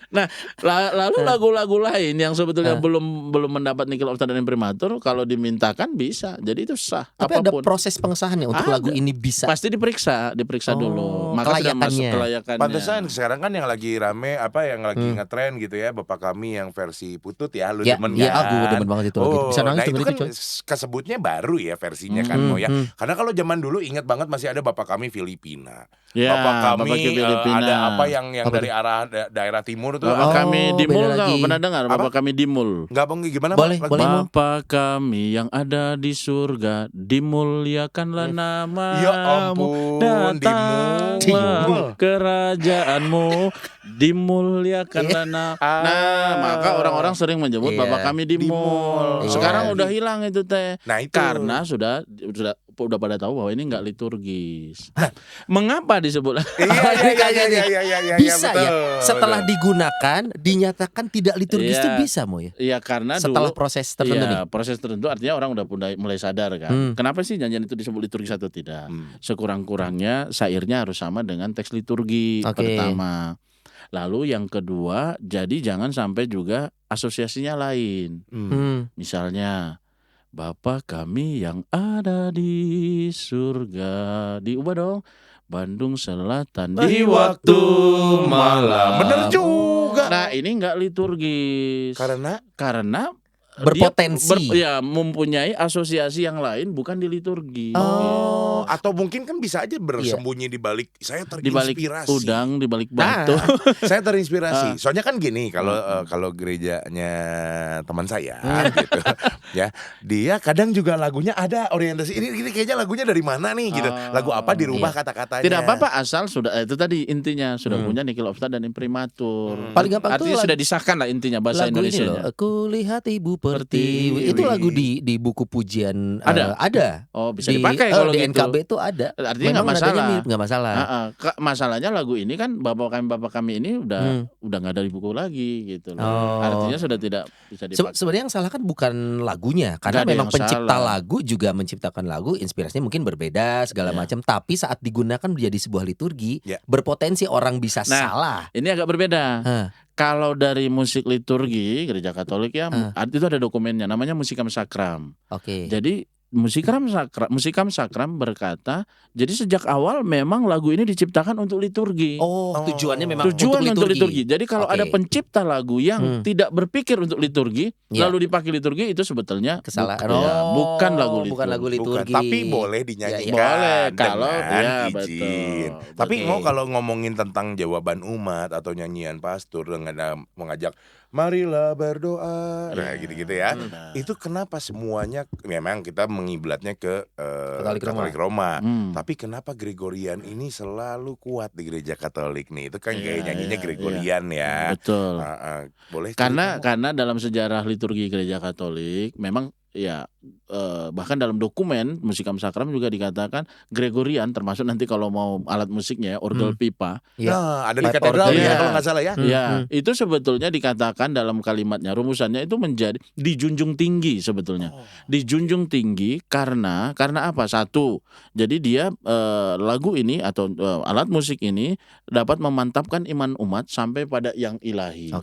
Nah, lalu lagu-lagu lain yang sebetulnya belum mendapat nikil obstat dan imprimatur kalau dimintakan bisa. Jadi itu sah Tapi ada apapun. proses pengesahannya untuk Ada. lagu ini bisa. Pasti diperiksa Oh, dulu. Maka sudah masuk kelayakannya. kelayakannya. Pantesan sekarang kan yang lagi rame yang lagi ngetren gitu ya, Bapak Kami yang versi putut ya, lu Ya, demen iya, kan? aku demen banget itu lagu. Bisa nangis nah itu denger kan itu, coy. kesebutnya baru ya versinya kan, Mo ya. hmm. Karena kalau zaman dulu ingat banget masih ada Bapak Kami Filipina. Ya, Bapak Bapak Kami Filipina. ada apa yang Apa dari arah daerah timur tuh. Bapak Oh, kami Dimul beda nggak lagi. pernah dengar? Bapak kami Dimul. Enggak bang, gimana? Boleh, Mas? boleh, Mo. Bapak kami yang ada di surga, dimuliakanlah namamu. Ya ampun, Datanglah Dimul. kerajaanmu, dimuliakanlah nama. Nah, maka orang-orang sering menyebut Iya. Bapak kami Dimul. Dimul. Sekarang Iya. udah hilang itu teh. Nah itu Karena sudah pada tahu bahwa ini nggak liturgis. Nah, mengapa disebut? Iya, Bisa betul, ya. Setelah betul. digunakan dinyatakan tidak liturgis Iya. itu bisa, Mo ya. Iya, karena Setelah dulu proses tertentu nih. Iya, proses tertentu artinya orang udah mulai sadar kan. Kenapa sih nyanyian itu disebut liturgis atau tidak? Sekurang-kurangnya syairnya harus sama dengan teks liturgi Oke. pertama. Lalu yang kedua, jadi jangan sampai juga asosiasinya lain. Misalnya Bapa kami yang ada di surga, diubah dong. Bandung Selatan di waktu malam. Bener juga. Nah, ini enggak liturgis. Karena Berpotensi. dia mempunyai asosiasi yang lain bukan di liturgi. Oh, atau mungkin kan bisa aja bersembunyi di balik saya Di balik terinspirasi. udang, di balik batu. Saya terinspirasi. Soalnya kan gini, kalau gerejanya teman saya gitu ya, dia kadang juga lagunya ada orientasi ini kayaknya lagunya dari mana nih gitu. Lagu apa dirubah kata-katanya. Tidak apa-apa asal sudah itu tadi intinya sudah punya Nikhil Opstat dan imprimatur. Paling gampang artinya tuh sudah disahkan lah intinya bahasa lagu ini Indonesianya. loh, aku lihat ibu Pertiwi. itu lagu di buku pujian Ada? Oh, bisa dipakai kalau di gitu. NKB itu ada. Artinya Memang nggak masalah. nadanya mirip, nggak masalah. Masalahnya lagu ini kan bapak kami ini udah nggak ada di buku lagi gitu loh. Artinya sudah tidak bisa dipakai. Sebenarnya yang salah kan bukan lagunya, karena Nggak ada memang yang pencipta salah. lagu juga menciptakan lagu, inspirasinya mungkin berbeda segala macam, tapi saat digunakan menjadi sebuah liturgi, berpotensi orang bisa salah. Ini agak berbeda. Kalau dari musik liturgi gereja Katolik ya, itu ada dokumennya namanya Musikam Sakram. Oke. Jadi Musikam Sakram berkata, jadi sejak awal memang lagu ini diciptakan untuk liturgi. Tujuannya memang Tujuan untuk untuk liturgi. Jadi kalau ada pencipta lagu yang tidak berpikir untuk liturgi, lalu dipakai liturgi, itu sebetulnya kesalahan. Bukan lagu liturgi. Bukan lagu liturgi. Tapi boleh dinyanyikan. Boleh kalau dengan betul. izin. Tapi mau kalau ngomongin tentang jawaban umat atau nyanyian pastor dengan mengajak marilah berdoa, nah gitu-gitu ya. Itu kenapa semuanya memang kita mengiblatnya ke Katolik Roma. Tapi kenapa Gregorian ini selalu kuat di gereja Katolik nih? Itu kan kayak nyanyinya Gregorian ya. Betul. Boleh Karena dalam sejarah liturgi gereja Katolik memang bahkan dalam dokumen Musikam Sakram juga dikatakan Gregorian, termasuk nanti kalau mau alat musiknya ya, orgel pipa. Nah, ada di katedral ya kalau nggak salah ya. Itu sebetulnya dikatakan dalam kalimatnya, rumusannya itu menjadi dijunjung tinggi sebetulnya. Dijunjung tinggi karena apa? Satu, jadi dia lagu ini atau alat musik ini dapat memantapkan iman umat sampai pada yang ilahi.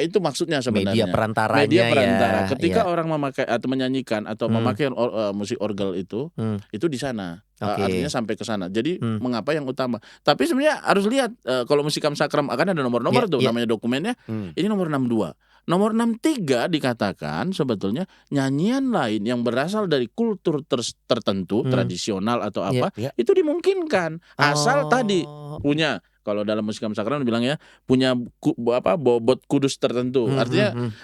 Itu maksudnya sebenarnya. Media perantara. Ketika orang memakai atau menyanyikan atau memakai musik orgel itu di sana. Artinya sampai ke sana. Jadi mengapa yang utama? Tapi sebenarnya harus lihat kalau Musikam Sakram akan ada nomor-nomor tuh namanya dokumennya. Ini nomor 62. Nomor 63 dikatakan sebetulnya nyanyian lain yang berasal dari kultur tertentu, tradisional atau apa, itu dimungkinkan asal tadi punya. Kalau dalam Musikam Sakram bilang ya punya bobot kudus tertentu.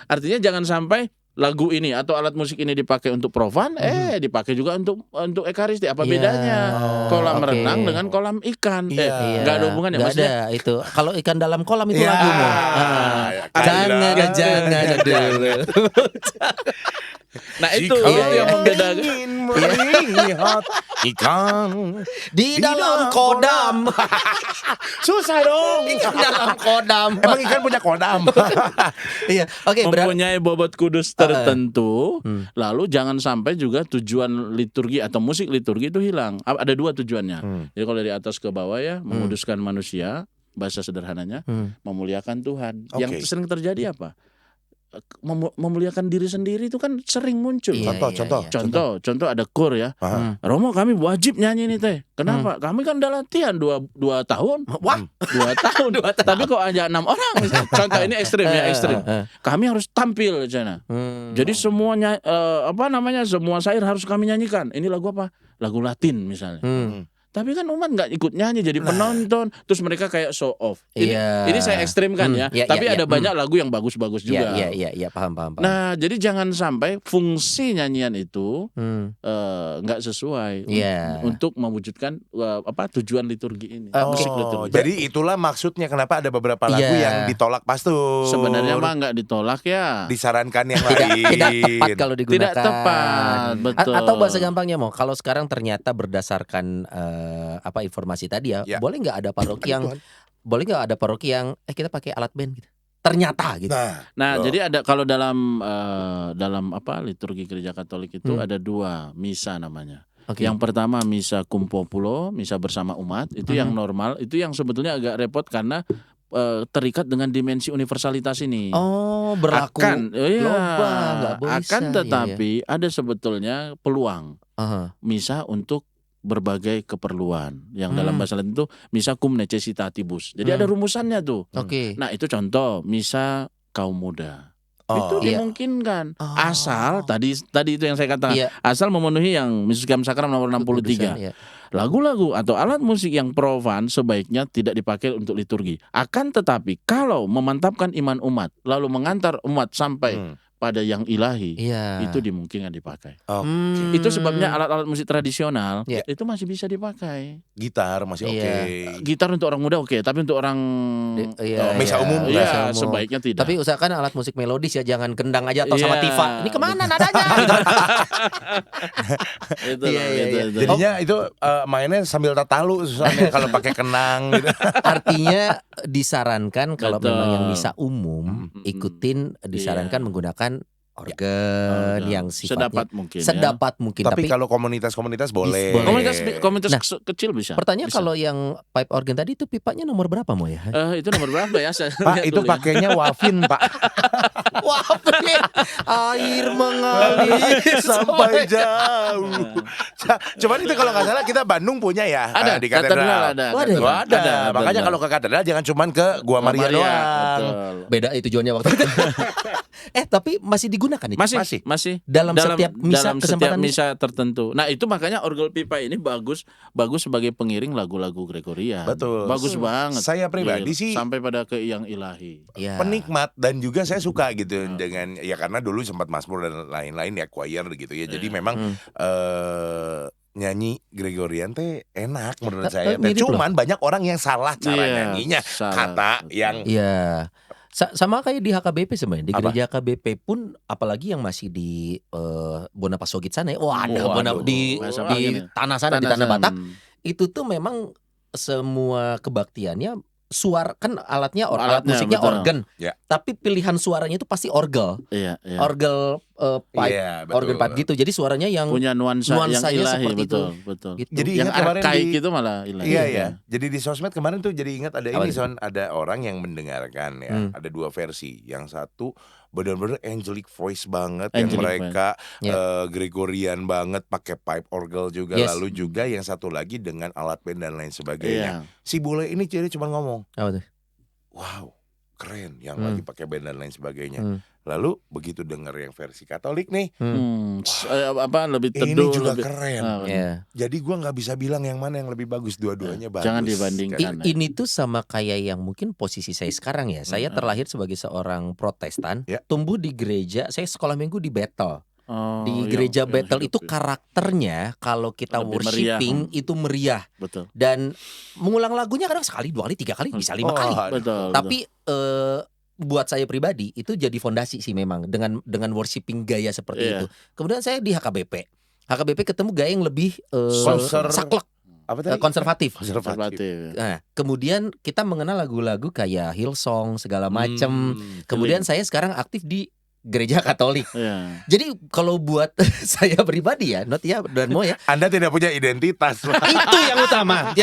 Artinya jangan sampai lagu ini atau alat musik ini dipakai untuk profan, dipakai juga untuk ekaristi. Apa bedanya kolam renang dengan kolam ikan? Nggak ada hubungannya. Nggak ada itu. Kalau ikan dalam kolam itu lagumu. Jangan dulu. Nah itu yang membedakan. Ingin melihat ikan di dalam kodam. Susah dong. Ikan dalam kodam. Emang ikan punya kodam. Iya, oke. Mempunyai bobot kudus tertentu. Lalu jangan sampai juga tujuan liturgi atau musik liturgi itu hilang. Ada dua tujuannya. Jadi kalau dari atas ke bawah ya, menguduskan manusia, bahasa sederhananya, memuliakan Tuhan. Yang sering terjadi apa? Memuliakan diri sendiri itu kan sering muncul. Contoh ada kur ya. Romo kami wajib nyanyi nih teh. Kenapa? Kami kan udah latihan 2 tahun. Wah, 2 tahun. Tapi kok aja 6 orang. Contoh ini ekstrim ya, ekstrim. Kami harus tampil di sana. Jadi semuanya semua syair harus kami nyanyikan. Ini lagu apa? Lagu Latin misalnya. Tapi kan umat nggak ikut nyanyi, jadi penonton. Terus mereka kayak show off. Ini saya ekstrimkan ya. Tapi ada banyak lagu yang bagus-bagus juga. Iya, paham. Nah, jadi jangan sampai fungsi nyanyian itu nggak sesuai untuk mewujudkan tujuan liturgi ini. Musik liturgi. Jadi itulah maksudnya kenapa ada beberapa lagu yang ditolak pastor. Sebenarnya mah nggak ditolak ya. Disarankan yang lain. Tidak tepat kalau digunakan. Tidak tepat, betul. Atau bahasa gampangnya kalau sekarang ternyata berdasarkan informasi tadi boleh nggak ada paroki yang kita pakai alat band gitu ternyata gitu. Nah jadi ada kalau dalam liturgi gereja Katolik itu ada 2 misa namanya. Yang pertama misa cum populo, misa bersama umat, itu yang normal, itu yang sebetulnya agak repot karena terikat dengan dimensi universalitas ini. Oh, berlaku Akan, global, nggak bisa. akan Iya, tetapi ada sebetulnya peluang Aha. misa untuk berbagai keperluan yang dalam bahasa Latin itu misa cum necessitatibus. Jadi ada rumusannya tuh. Oke. Nah itu contoh misa kaum muda. Itu Iya. dimungkinkan Oh. asal tadi itu yang saya katakan, Iya. asal memenuhi yang Misericordiam Sacram nomor 63. Iya. Lagu-lagu atau alat musik yang profan sebaiknya tidak dipakai untuk liturgi. Akan tetapi kalau memantapkan iman umat lalu mengantar umat sampai pada yang ilahi, Iya. itu dimungkinkan dipakai. Oke. Itu sebabnya alat-alat musik tradisional Iya. itu masih bisa dipakai. Gitar masih oke. Iya. Gitar untuk orang muda oke, tapi untuk orang misa umum iya, nggak? misa umum. sebaiknya tidak. Tapi usahakan alat musik melodis ya, jangan kendang aja atau Iya. sama tifa. Ini kemana nadanya? Itu Iya, lah, iya, itu, iya. itu. Jadinya itu mainnya sambil tatalu susahnya kalau pakai kenang gitu. Artinya disarankan kalau Betul. memang yang misa umum Mm-mm. ikutin disarankan Iya. menggunakan organ Oh, yang sifatnya sedapat mungkin. ya. sedapat mungkin. Tapi kalau komunitas-komunitas boleh. boleh. Komunitas Nah, kecil bisa. pertanyaan bisa. kalau yang pipe organ tadi itu pipanya nomor berapa mau ya? Itu nomor berapa ya? Saya Pak lihat itu dulu ya. pakainya wafin Pak. Wah, air mengalir Sampai jauh. Cuman itu kalau nggak salah kita Bandung punya ya Ada di katedral katedral. ada. Oh, ada ya? Oh, ada. Makanya betul. kalau ke katedral jangan cuman ke Gua Maria doang. Betul. Beda itu tujuannya waktu itu. Tapi masih digunakan itu. Masih. Dalam setiap misa, dalam kesempatan setiap misa tertentu. Nah, itu makanya orgel pipa ini bagus sebagai pengiring lagu-lagu Gregorian. Betul. Bagus banget. Saya pribadi Iya, sih sampai pada ke yang ilahi. Ya. penikmat dan juga saya suka gitu dengan ya karena dulu sempat Mazmur dan lain-lain ya choir gitu ya. Jadi memang nyanyi Gregorian teh enak menurut saya. mirip loh. Cuman banyak orang yang salah cara Iya, nyanyinya. salah. Kata yang Iya. Sama kayak di HKBP sebenarnya. Di Apa? gereja HKBP pun apalagi yang masih di Bonapasogit sana ya. Wah, ada Waduh. di Bahasa di Bagian ya? tanah sana, di tanah Tanasan. Batak. Itu tuh memang semua kebaktiannya suara kan alat Alatnya, musiknya betul. organ. Ya. Tapi pilihan suaranya itu pasti orgel. Iya. Orgel pipe, Iya, betul. organ pipe gitu. Jadi suaranya yang Punya nuansa yang nuansanya ilahi, seperti itu. betul. gitu. Jadi Yang ingat kemarin arkaik di- itu malah ilahi. Iya ya. Jadi di sosmed kemarin tuh jadi ingat ada Apa ini itu? Son, ada orang yang mendengarkan ya. Ada dua versi. Yang satu benar-benar angelic voice banget yang Angelic mereka Ya. Gregorian banget pakai pipe orgel juga. Yes. Lalu juga yang satu lagi dengan alat band dan lain sebagainya. Iya. Si bule ini jadi cuma ngomong, Apa tuh? "Wow, keren yang Hmm. lagi pakai band dan lain sebagainya." Hmm. Lalu begitu denger yang versi Katolik nih, Lebih ini teduh, juga lebih keren. Ya. Jadi gua nggak bisa bilang yang mana yang lebih bagus, dua-duanya bagus. Jangan dibandingkan. Kan? Ini tuh sama kayak yang mungkin posisi saya sekarang ya. Saya terlahir sebagai seorang Protestan, Ya. tumbuh di gereja. Saya sekolah minggu di Bethel. Oh, Di yang- gereja yang Bethel hidup itu ya. karakternya kalau kita Lebih worshiping meriah. itu meriah Betul. dan mengulang lagunya kadang sekali, 2 kali, 3 kali, bisa 5 kali. Oh, Betul. Tapi buat saya pribadi itu jadi fondasi sih memang dengan worshiping gaya seperti Iya. itu. Kemudian saya di HKBP. HKBP ketemu gaya yang lebih Konser- saklek, Apa tadi? konservatif. konservatif. Nah, kemudian kita mengenal lagu-lagu kayak Hillsong segala macem. Kemudian saya sekarang aktif di gereja Katolik. Iya. Jadi kalau buat saya pribadi ya, Not ya dan Mo ya, Anda tidak punya identitas. itu yang utama.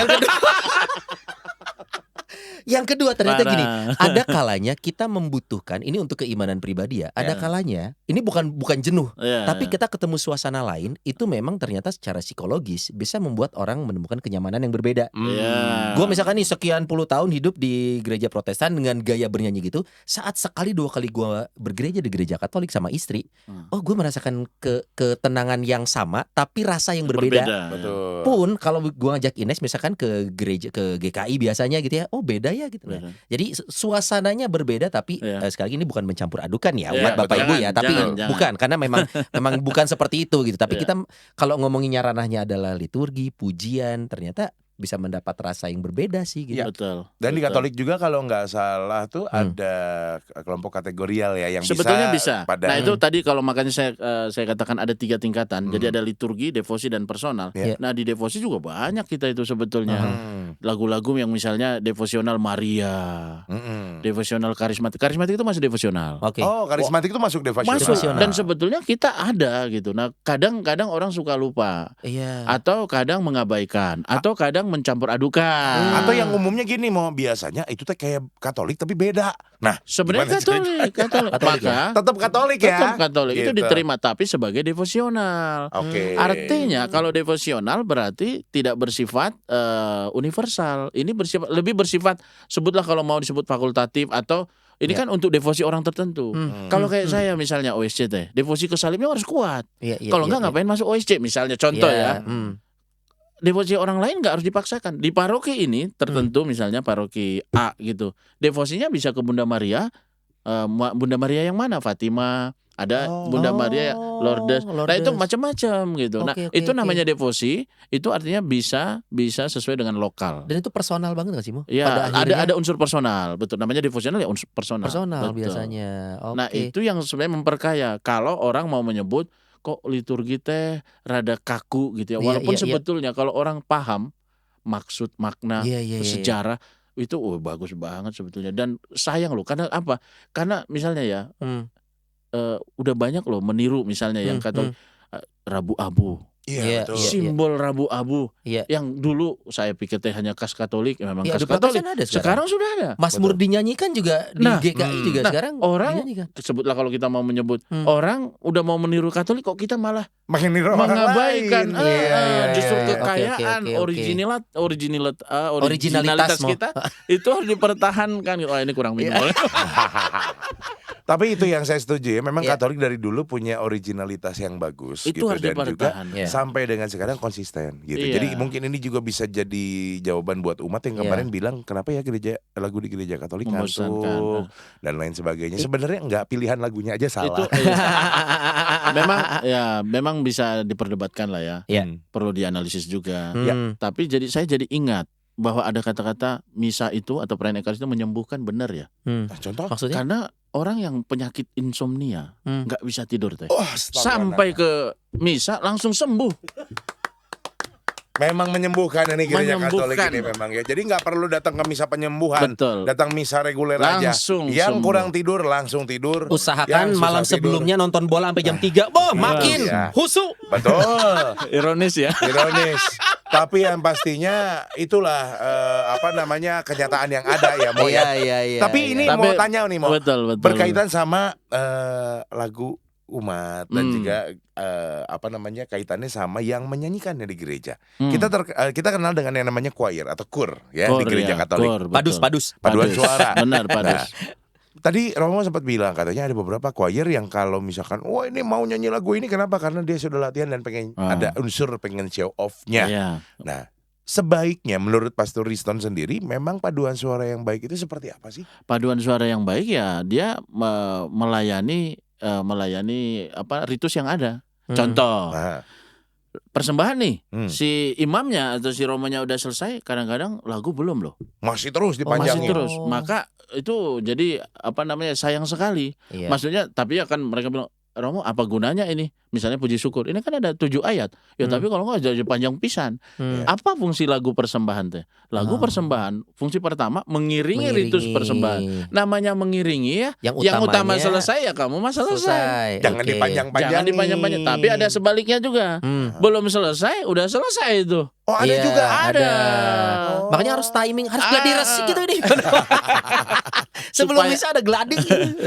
Yang kedua ternyata gini, ada kalanya kita membutuhkan ini untuk keimanan pribadi ya. Ada Ya. kalanya ini bukan jenuh, Iya, tapi iya. kita ketemu suasana lain itu memang ternyata secara psikologis bisa membuat orang menemukan kenyamanan yang berbeda. Iya. Gue misalkan nih sekian puluh tahun hidup di gereja Protestan dengan gaya bernyanyi gitu, saat sekali 2 kali gue bergereja di gereja Katolik sama istri, oh gue merasakan ketenangan yang sama tapi rasa yang berbeda. Betul. Pun kalau gue ngajak Ines misalkan ke gereja ke GKI biasanya gitu ya, oh beda ya gitu. Nah, Beda. jadi suasananya berbeda tapi Iya. sekali lagi ini bukan mencampur adukan ya Iya, umat Bapak betul. Ibu ya, tapi Jangan. bukan karena memang bukan seperti itu gitu. Tapi Iya. kita kalau ngomonginnya ranahnya adalah liturgi, pujian, ternyata bisa mendapat rasa yang berbeda sih gitu. Betul. Dan di Betul. Katolik juga kalau nggak salah tuh ada kelompok kategorial ya yang Sebetulnya bisa. pada Nah itu tadi kalau makanya saya katakan ada 3 tingkatan. Jadi ada liturgi, devosi dan personal. Iya. Nah di devosi juga banyak kita itu sebetulnya. Hmm. Lagu-lagu yang misalnya devosional Maria, Mm-mm. devosional karismatik. Karismatik itu masih devosional. Oke. Oh, karismatik itu masuk devosional. Masuk. Devosional. Dan sebetulnya kita ada gitu. Nah kadang-kadang orang suka lupa. Iya. Atau kadang mengabaikan. Atau kadang mencampur adukan. Atau yang umumnya gini mau biasanya itu teh kayak Katolik tapi beda. Nah, Sebenarnya gimana Katolik. Maka tetap Katolik ya. tetap Katolik itu Gitu. diterima tapi sebagai devosional. Oke. Artinya kalau devosional berarti tidak bersifat universal. Ini lebih bersifat, sebutlah kalau mau disebut fakultatif, atau ini kan untuk devosi orang tertentu. Kalau kayak saya misalnya OSC teh, devosi ke salibnya harus kuat. Kalau enggak ngapain masuk OSC misalnya, contoh ya. Devosi orang lain nggak harus dipaksakan. Di paroki ini tertentu, misalnya paroki A gitu, devosinya bisa ke Bunda Maria. Bunda Maria yang mana? Fatima. Ada Bunda Maria Lourdes. Nah itu macam-macam gitu. Nah itu namanya devosi. Itu artinya bisa sesuai dengan lokal. Dan itu personal banget gak sih Mo? Ya, Pada akhirnya ada unsur personal, betul. Namanya devosional ya unsur personal. personal Betul. biasanya. Oke. Nah itu yang sebenarnya memperkaya. Kalau orang mau menyebut kok liturgi teh rada kaku gitu ya. Iya, Walaupun iya, iya. sebetulnya kalau orang paham maksud, makna, Iya. sejarah itu bagus banget sebetulnya. Dan sayang loh, karena apa? Karena misalnya ya udah banyak loh meniru misalnya yang Katolik Rabu Abu. Iya, betul. Simbol Rabu Abu Iya. yang dulu saya pikir teh hanya khas Katolik, memang Iya, khas di Protestan Katolik. ada Sekarang sudah ada. Mazmur dinyanyikan juga di Nah, GKI juga sekarang orang dinyanyikan. sebutlah kalau kita mau menyebut orang udah mau meniru Katolik, kok kita malah Makin niru orang mengabaikan lain. Iya. justru Oke, kekayaan oke. originalitas Mo. kita itu harus dipertahankan. Oh ini kurang minimal. Tapi itu yang saya setuju ya. Memang Iya. Katolik dari dulu punya originalitas yang bagus Itu gitu, harus dan juga dipertahankan. Iya. sampai dengan sekarang konsisten gitu. Iya. Jadi mungkin ini juga bisa jadi jawaban buat umat yang kemarin bilang kenapa ya lagu di gereja Katolik Membosankan. ngantuk dan lain sebagainya. Sebenarnya enggak, pilihan lagunya aja Itu salah. memang bisa diperdebatkan lah ya. Iya. Perlu dianalisis juga. Hmm. Tapi saya jadi ingat bahwa ada kata-kata misa itu atau perayaan Ekaristi itu menyembuhkan, benar ya. Nah, contoh? Maksudnya? Karena orang yang penyakit insomnia nggak bisa tidur teh. Oh, astaga, Sampai ke misa langsung sembuh. memang menyembuhkan ini gereja Katolik Menyembuhkan. ini memang ya. Jadi nggak perlu datang ke misa penyembuhan. Betul. Datang misa reguler aja. Langsung Yang sembuh. kurang tidur langsung tidur. Usahakan Yang susah malam tidur. sebelumnya nonton bola sampai jam 3. Makin Iya. husu. Betul. Ironis ya. Ironis. Tapi yang pastinya itulah kenyataan yang ada ya Mo ya. Iya. Tapi ini Tapi- mau tanya nih Mo. Betul. Berkaitan sama lagu umat dan Hmm. juga kaitannya sama yang menyanyikannya di gereja. Hmm. Kita kenal dengan yang namanya choir atau kur ya di Kor, gereja ya, Katolik. kor, betul. Padus. Paduan suara. Benar, padus. Tadi Romo sempat bilang katanya ada beberapa choir yang kalau misalkan wah ini mau nyanyi lagu ini kenapa? Karena dia sudah latihan dan pengen ada unsur pengen show off-nya. Iya. Nah, sebaiknya menurut Pastor Riston sendiri memang paduan suara yang baik itu seperti apa sih? Paduan suara yang baik ya dia melayani ritus yang ada. Contoh, Nah, persembahan nih, Hmm. si imamnya atau si romonya udah selesai, kadang-kadang lagu belum loh. masih terus Masih dipanjangin. terus. Maka itu jadi sayang sekali. Iya. Maksudnya tapi akan mereka bilang, Romo apa gunanya ini? Misalnya puji syukur. Ini kan ada 7 ayat. Ya tapi kalau nggak jadi panjang pisan. Apa fungsi lagu persembahan teh? Lagu persembahan fungsi pertama mengiringi ritus persembahan. Namanya mengiringi ya. Yang utama utamanya selesai ya kamu mah selesai. Jangan Oke. dipanjang-panjangin. Jangan dipanjang-panjang. Tapi ada sebaliknya juga. Belum selesai udah selesai itu. Oh, ada Iya, juga. Ada. Makanya harus timing, harus gladi resi gitu ini. Sebelum Supaya- bisa ada gladi.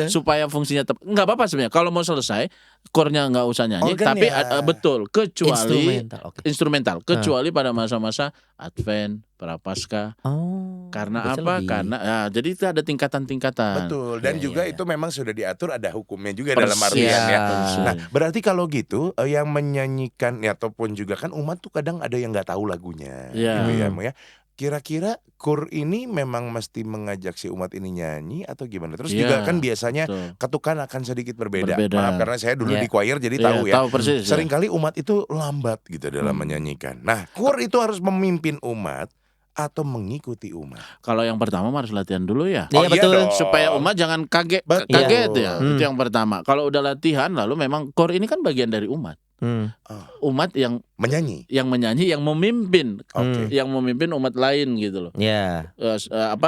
Supaya fungsinya nggak apa-apa sebenarnya. Kalau mau selesai, kornya nggak usah nyanyi. Organ Tapi ya. betul, kecuali Instrumental. Oke. instrumental. Kecuali pada masa-masa Advent, Prapaskah. Oh. Karena biasanya apa? lebih- Karena jadi itu ada tingkatan-tingkatan. Betul. Dan Iya, juga iya. itu memang sudah diatur ada hukumnya juga Persis. dalam artian ya. Persis. Nah, berarti kalau gitu yang menyanyikan ya, ataupun juga kan umat tuh kadang ada yang nggak tahu lagunya, Iya. gitu ya, Mo ya. Kira-kira kur ini memang mesti mengajak si umat ini nyanyi atau gimana? Terus Iya, juga kan biasanya betul. ketukan akan sedikit berbeda. Berbeda. Maaf karena saya dulu Iya. di choir jadi Iya, tahu ya. tahu persis. ya. Seringkali umat itu lambat gitu dalam menyanyikan. Nah, kur itu harus memimpin umat atau mengikuti umat. Kalau yang pertama mah harus latihan dulu ya. Iya, betul. dong. Supaya umat jangan kaget Betul. ya. Itu yang pertama. Kalau udah latihan lalu memang kor ini kan bagian dari umat. Umat yang Menyanyi. yang menyanyi, yang memimpin, Oke. yang memimpin umat lain gitu loh. Ya.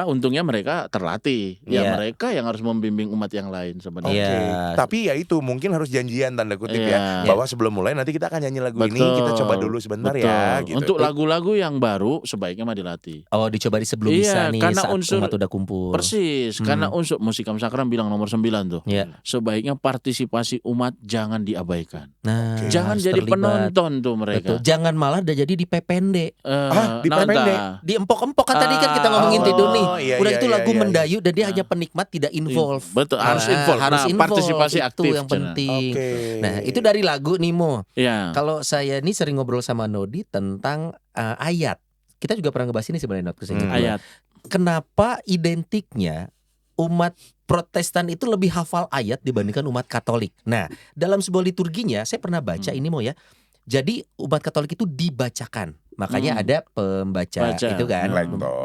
Untungnya mereka terlatih. Ya Iya. mereka yang harus membimbing umat yang lain Oke. sebenarnya. Iya. Tapi ya itu mungkin harus janjian tanda kutip Iya. ya, bahwa sebelum mulai nanti kita akan nyanyi lagu ini, kita coba dulu sebentar ya. Gitu. Untuk lagu-lagu yang baru sebaiknya mah dilatih. Oh, dicoba di sebelum Iya, misa nih karena saat unsur- umat udah kumpul. Persis, karena unsur Musikam Sakram bilang nomor 9 tuh. Iya. Sebaiknya partisipasi umat jangan diabaikan. Nah, Jangan harus jadi terlibat. penonton tuh mereka. Betul. Jangan malah udah jadi dipepende. di Nah, PPD? entah. Di empok-empok kan tadi kan kita ngomongin tidur nih. iya, Udah iya, itu iya, lagu iya. mendayu dan dia hanya penikmat tidak involve. Betul, harus involve. Harus Nah, involve. partisipasi itu aktif, yang Cina. penting. Oke. Nah, itu dari lagu nih Mo. Ya. Kalau saya nih sering ngobrol sama Nodi tentang ayat. Kita juga pernah ngebahas ini sebenarnya Nod, keseingat gua. Ayat. Kenapa identiknya umat Protestan itu lebih hafal ayat dibandingkan umat Katolik. Nah, dalam sebuah liturginya saya pernah baca ini Mo ya. Jadi umat Katolik itu dibacakan. Makanya ada pembaca Baca. itu kan.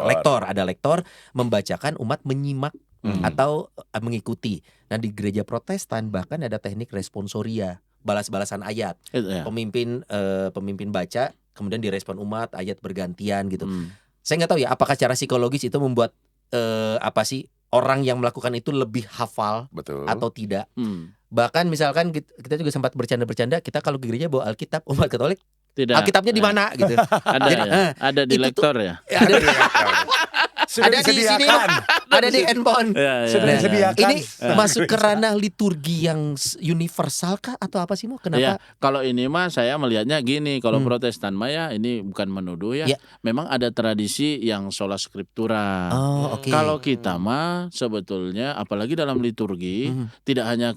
Lektor. Ada lektor membacakan, umat menyimak Hmm. atau mengikuti. Nah, di gereja Protestan bahkan ada teknik responsoria, balas-balasan ayat. Ya. Pemimpin baca, kemudian direspon umat, ayat bergantian gitu. Hmm. Saya nggak tahu ya apakah secara psikologis itu membuat orang yang melakukan itu lebih hafal Betul. atau tidak. Hmm. Bahkan misalkan kita juga sempat bercanda-bercanda, kita kalau ke gereja bawa Alkitab, umat Katolik Tidak. Alkitabnya di mana gitu. Ada Jadi, ya? Ada di itu tuh- lektor ya? Ada di, Sudah ada di sini, disediakan. ada di handphone. Ya, ya, Sudah ya. disediakan. Ini masuk ke ranah liturgi yang universal kah atau apa sih Mo? Ya, Kenapa? kalau ini mah saya melihatnya gini, kalau Hmm. Protestan mah ya ini bukan menuduh ya. Ya. Memang ada tradisi yang sola scriptura. Oh, oke. Kalau kita mah sebetulnya apalagi dalam liturgi Hmm. tidak hanya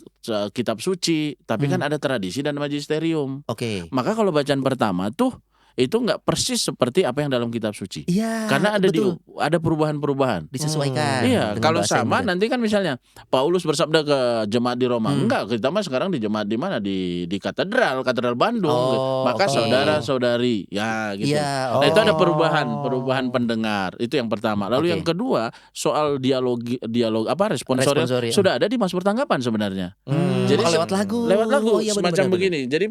kitab suci, tapi kan Hmm. ada tradisi dan magisterium. Oke. Maka kalau bacaan pertama tuh itu nggak persis seperti apa yang dalam kitab suci. Iya. Karena ada betul. ada perubahan-perubahan. Disesuaikan. Iya, dengan kalau bahasa yang sama mudah. nanti kan misalnya Paulus bersabda ke jemaat di Roma, Hmm. enggak, kita mah sekarang di jemaat di mana di katedral Bandung. Oh, Maka oke. saudara-saudari, ya gitu. Iya. Nah, itu ada Oh. perubahan pendengar. Itu yang pertama. Lalu Oke. yang kedua, soal dialog responsorial Responsorial. sudah ada di Mazmur Tanggapan sebenarnya. Jadi Jadi lewat lagu. Lewat lagu Oh, iya, semacam benar-benar. begini. Jadi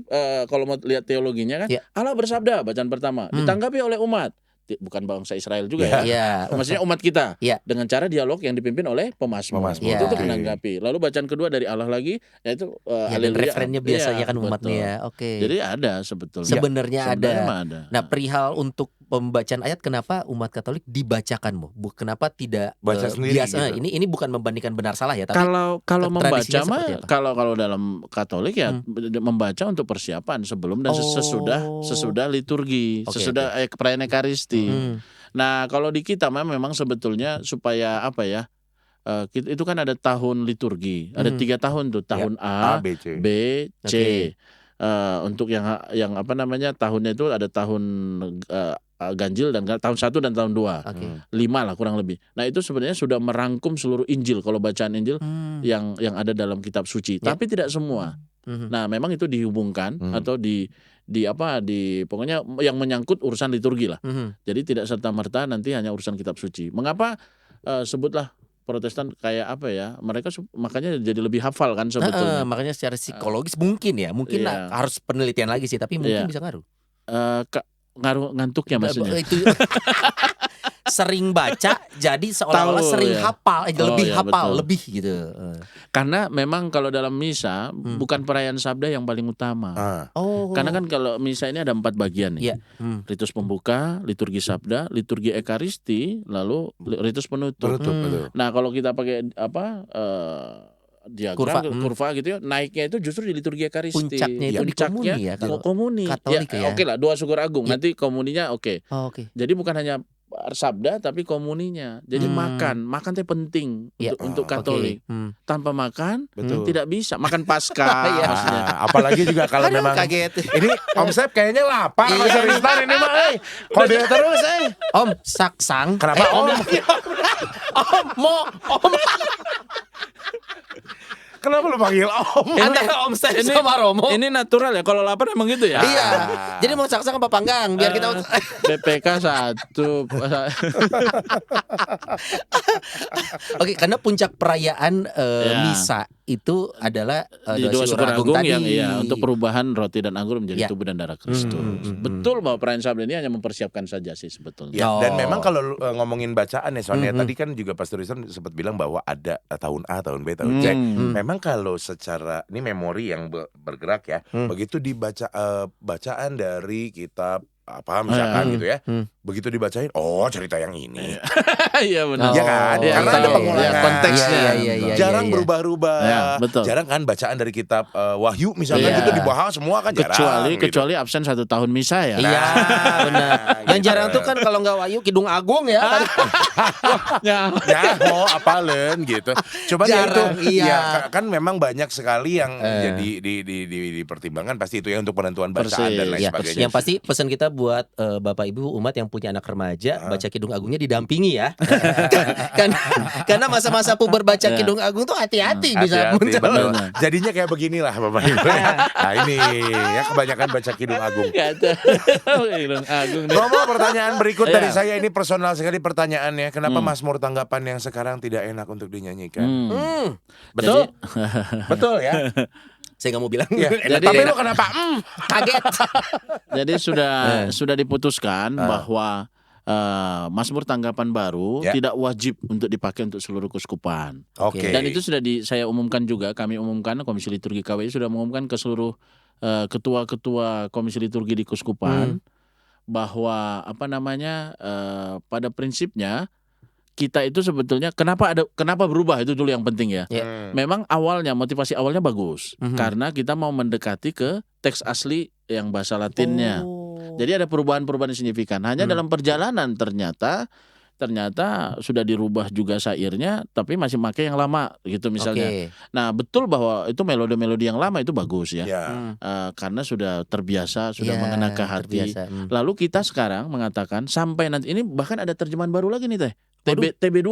kalau mau lihat teologinya kan, Iya. Allah bersabda bacaan pertama, ditanggapi oleh umat. Bukan bangsa Israel juga ya. Iya. Maksudnya umat kita Iya. dengan cara dialog yang dipimpin oleh pemazmur. Pemazmur, Iya. Itu oke. menanggapi. Lalu bacaan kedua dari Allah lagi, yaitu Ya, dan haleluya. referennya biasanya Iya, kan umatnya betul. ya. Oke. Jadi ada sebetulnya. Sebenarnya ada. mah ada. Nah, perihal untuk pembacaan ayat, kenapa umat Katolik dibacakan Mo? Kenapa tidak Baca sendiri biasa? gitu. Ini bukan membandingkan benar salah ya, tapi kalau membaca tradisinya mah seperti apa? kalau dalam Katolik ya membaca untuk persiapan sebelum dan sesudah liturgi, Oke, sesudah perayaan Ekaristi. Hmm. Nah, kalau di kita memang sebetulnya supaya apa ya? Itu kan ada tahun liturgi, ada 3 tahun tuh, tahun A, B, C. B, C. Oke. Untuk yang apa namanya tahunnya itu ada tahun ganjil dan tahun 1 dan tahun 2. Oke. 5 lah kurang lebih. Nah, itu sebenarnya sudah merangkum seluruh Injil kalau bacaan Injil yang ada dalam kitab suci. Ya. Tapi tidak semua. Mhm. Nah, memang itu dihubungkan atau di pokoknya yang menyangkut urusan liturgi lah. Mhm. Jadi tidak serta-merta nanti hanya urusan kitab suci. Mengapa sebutlah Protestan kayak apa ya? Mereka makanya jadi lebih hafal kan sebetulnya. Makanya secara psikologis mungkin Iya. harus penelitian lagi sih, tapi mungkin Iya. bisa ngaruh. Ngaruh ngantuknya maksudnya. Itu sering baca jadi seolah-olah Tahu, sering ya. hafal, lebih iya, hafal, betul. lebih gitu. Karena memang kalau dalam misa bukan perayaan sabda yang paling utama. Oh. Karena kan kalau misa ini ada 4 bagian nih. Iya. Ritus pembuka, liturgi sabda, liturgi ekaristi, lalu ritus penutup. Betul. Nah, kalau kita pakai diagram Kurva. kurva gitu ya, naiknya itu justru di liturgi ekaristi. Puncaknya itu di komuni ya, kalau komuni. Katolik ya. Oke lah, 2 syukur agung. Ya. Nanti komuninya oke. Oh, oke. Jadi bukan hanya sabda tapi komuninya. Jadi makan teh penting Ya. untuk Katolik. Oke. Tanpa makan Betul. tidak bisa. Makan Paskah Iya. maksudnya. Apalagi juga kalau Aduh, memang kaget. ini Om Sep kayaknya lapar Iya. sama Ristan ini mah. Kode terus Om Saksang. Kenapa Om? Om Kenapa lu panggil Om? antara Om Sep sama Romo. Ini natural ya. Kalau lapar emang gitu ya. Iya. Jadi mau Saksang apa panggang biar kita BPK 1. Oke, karena puncak perayaan Ya. misa itu adalah di doa syukur agung tadi. yang untuk perubahan roti dan anggur menjadi Ya. tubuh dan darah Kristus. Betul bahwa perayaan Sabat ini hanya mempersiapkan saja sih sebetulnya. Ya, dan Oh. memang kalau ngomongin bacaan ya Sonia, tadi kan juga Pastor Rizal sempat bilang bahwa ada tahun A, tahun B, tahun C. Memang kalau secara ini memori yang bergerak ya, begitu dibaca bacaan dari kitab apa misalkan gitu ya, begitu dibacain, oh cerita yang ini. Iya benar. Iya kan? Iya, Karena ada betul. pengulangan. Iya, konteksnya. Iya, Jarang iya. berubah-ubah. Ya, betul. Jarang kan bacaan dari kitab Wahyu misalkan Iya. itu dibahas semua kan jarang. Kecuali absen 1 tahun misa ya. Iya, benar. Yang gitu. jarang tuh kan kalau nggak Wahyu Kidung Agung ya. Ya. Nyaho apalen gitu. Coba Jarang, itu iya. ya, kan memang banyak sekali yang jadi dipertimbangkan pasti itu ya untuk penentuan bacaan dan lain Ya, sebagainya. yang pasti pesan kita buat Bapak Ibu umat yang punya anak remaja baca Kidung Agungnya didampingi ya. Karena masa-masa puber baca Kidung Agung tuh hati-hati bisa Hati-hati, muncul. betul. Jadinya kayak beginilah Bapak Ibu. Nah ini ya kebanyakan baca Kidung Agung. Gak ada. Kidung Agung deh. Romo, pertanyaan berikut dari Iya. saya ini personal sekali pertanyaannya. Kenapa Mazmur Tanggapan yang sekarang tidak enak untuk dinyanyikan? Betul. Betul ya. Saya nggak mau bilang. Ya. Enak, Tapi enak. lu kenapa? Kaget. Jadi sudah diputuskan bahwa Mazmur Tanggapan Baru Ya. tidak wajib untuk dipakai untuk seluruh keuskupan. Oke. Dan itu sudah saya umumkan juga, kami umumkan, Komisi Liturgi KWI sudah mengumumkan ke seluruh ketua-ketua Komisi Liturgi di keuskupan bahwa pada prinsipnya kita itu sebetulnya kenapa berubah itu dulu yang penting ya. Memang motivasi awalnya bagus karena kita mau mendekati ke teks asli yang bahasa Latinnya. Jadi ada perubahan-perubahan yang signifikan. Hanya dalam perjalanan ternyata sudah dirubah juga syairnya, tapi masih pakai yang lama gitu misalnya. Oke. Nah betul bahwa itu melodi-melodi yang lama itu bagus ya. Ya. Karena sudah terbiasa, sudah Ya, mengena ke hati. terbiasa. Lalu kita sekarang mengatakan sampai nanti ini bahkan ada terjemahan baru lagi nih TB2.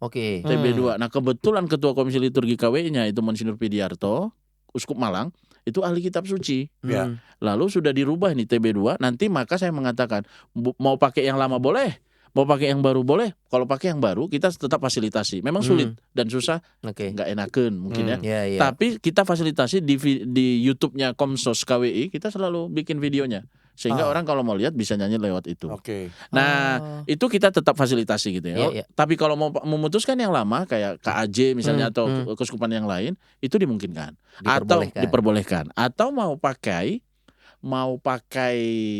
Oke. TB2. Nah kebetulan Ketua Komisi Liturgi KWI-nya itu Monsignor Pidiarto, Uskup Malang, itu ahli kitab suci. Ya. Lalu sudah dirubah nih TB2. Nanti maka saya mengatakan mau pakai yang lama boleh, mau pakai yang baru boleh. Kalau pakai yang baru kita tetap fasilitasi. Memang sulit dan susah, Oke. nggak enakan mungkin ya. Ya, ya. Tapi kita fasilitasi di YouTube-nya Komsos KWI, kita selalu bikin videonya. Sehingga orang kalau mau lihat bisa nyanyi lewat itu. Oke. Nah, itu kita tetap fasilitasi gitu ya. Iya, iya. Tapi kalau mau memutuskan yang lama kayak KAJ misalnya atau keuskupan yang lain, itu dimungkinkan. Atau diperbolehkan. Atau mau pakai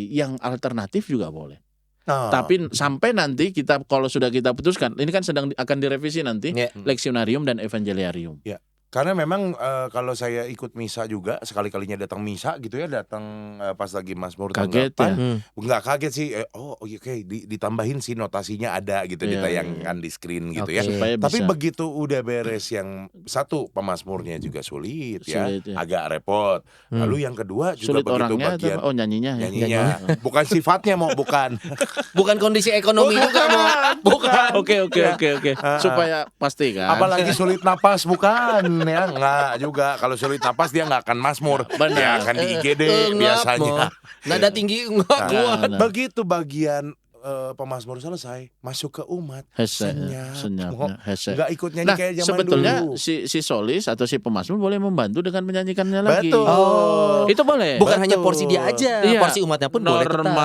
yang alternatif juga boleh. Tapi sampai nanti kalau sudah kita putuskan, ini kan akan direvisi nanti Ya. leksionarium dan evangeliarium. Ya. Karena memang kalau saya ikut misa juga sekali-kalinya datang misa gitu ya, datang pas lagi Mazmur Kaget Tanggapan, nggak kaget sih. Oke, ditambahin sih notasinya ada gitu Iya, ditayangkan di screen gitu ya. Supaya Tapi bisa. begitu udah beres yang satu pemazmurnya juga sulit ya, Sulit, ya. agak repot. Lalu yang kedua juga Sulit begitu orangnya bagian atau nyanyinya ya? nyanyinya, bukan sifatnya mau bukan. Bukan kondisi ekonomi juga mau. Bukan. Oke. Supaya pasti kan. Apalagi sulit napas bukan ya, nggak juga. Kalau sulit napas dia nggak akan mazmur, Benar. dia akan di IGD biasanya. Nada tinggi enggak Nah, kuat. begitu bagian pemazmur selesai, masuk ke umat, senyapnya, hese. nggak ikut nyanyi Nah, kayak zaman sebetulnya dulu. si solis atau si pemazmur boleh membantu dengan menyanyikannya lagi. Betul. Oh. Itu boleh. Bukan Betul. hanya porsi dia aja, Iya. porsi umatnya pun boleh tetap.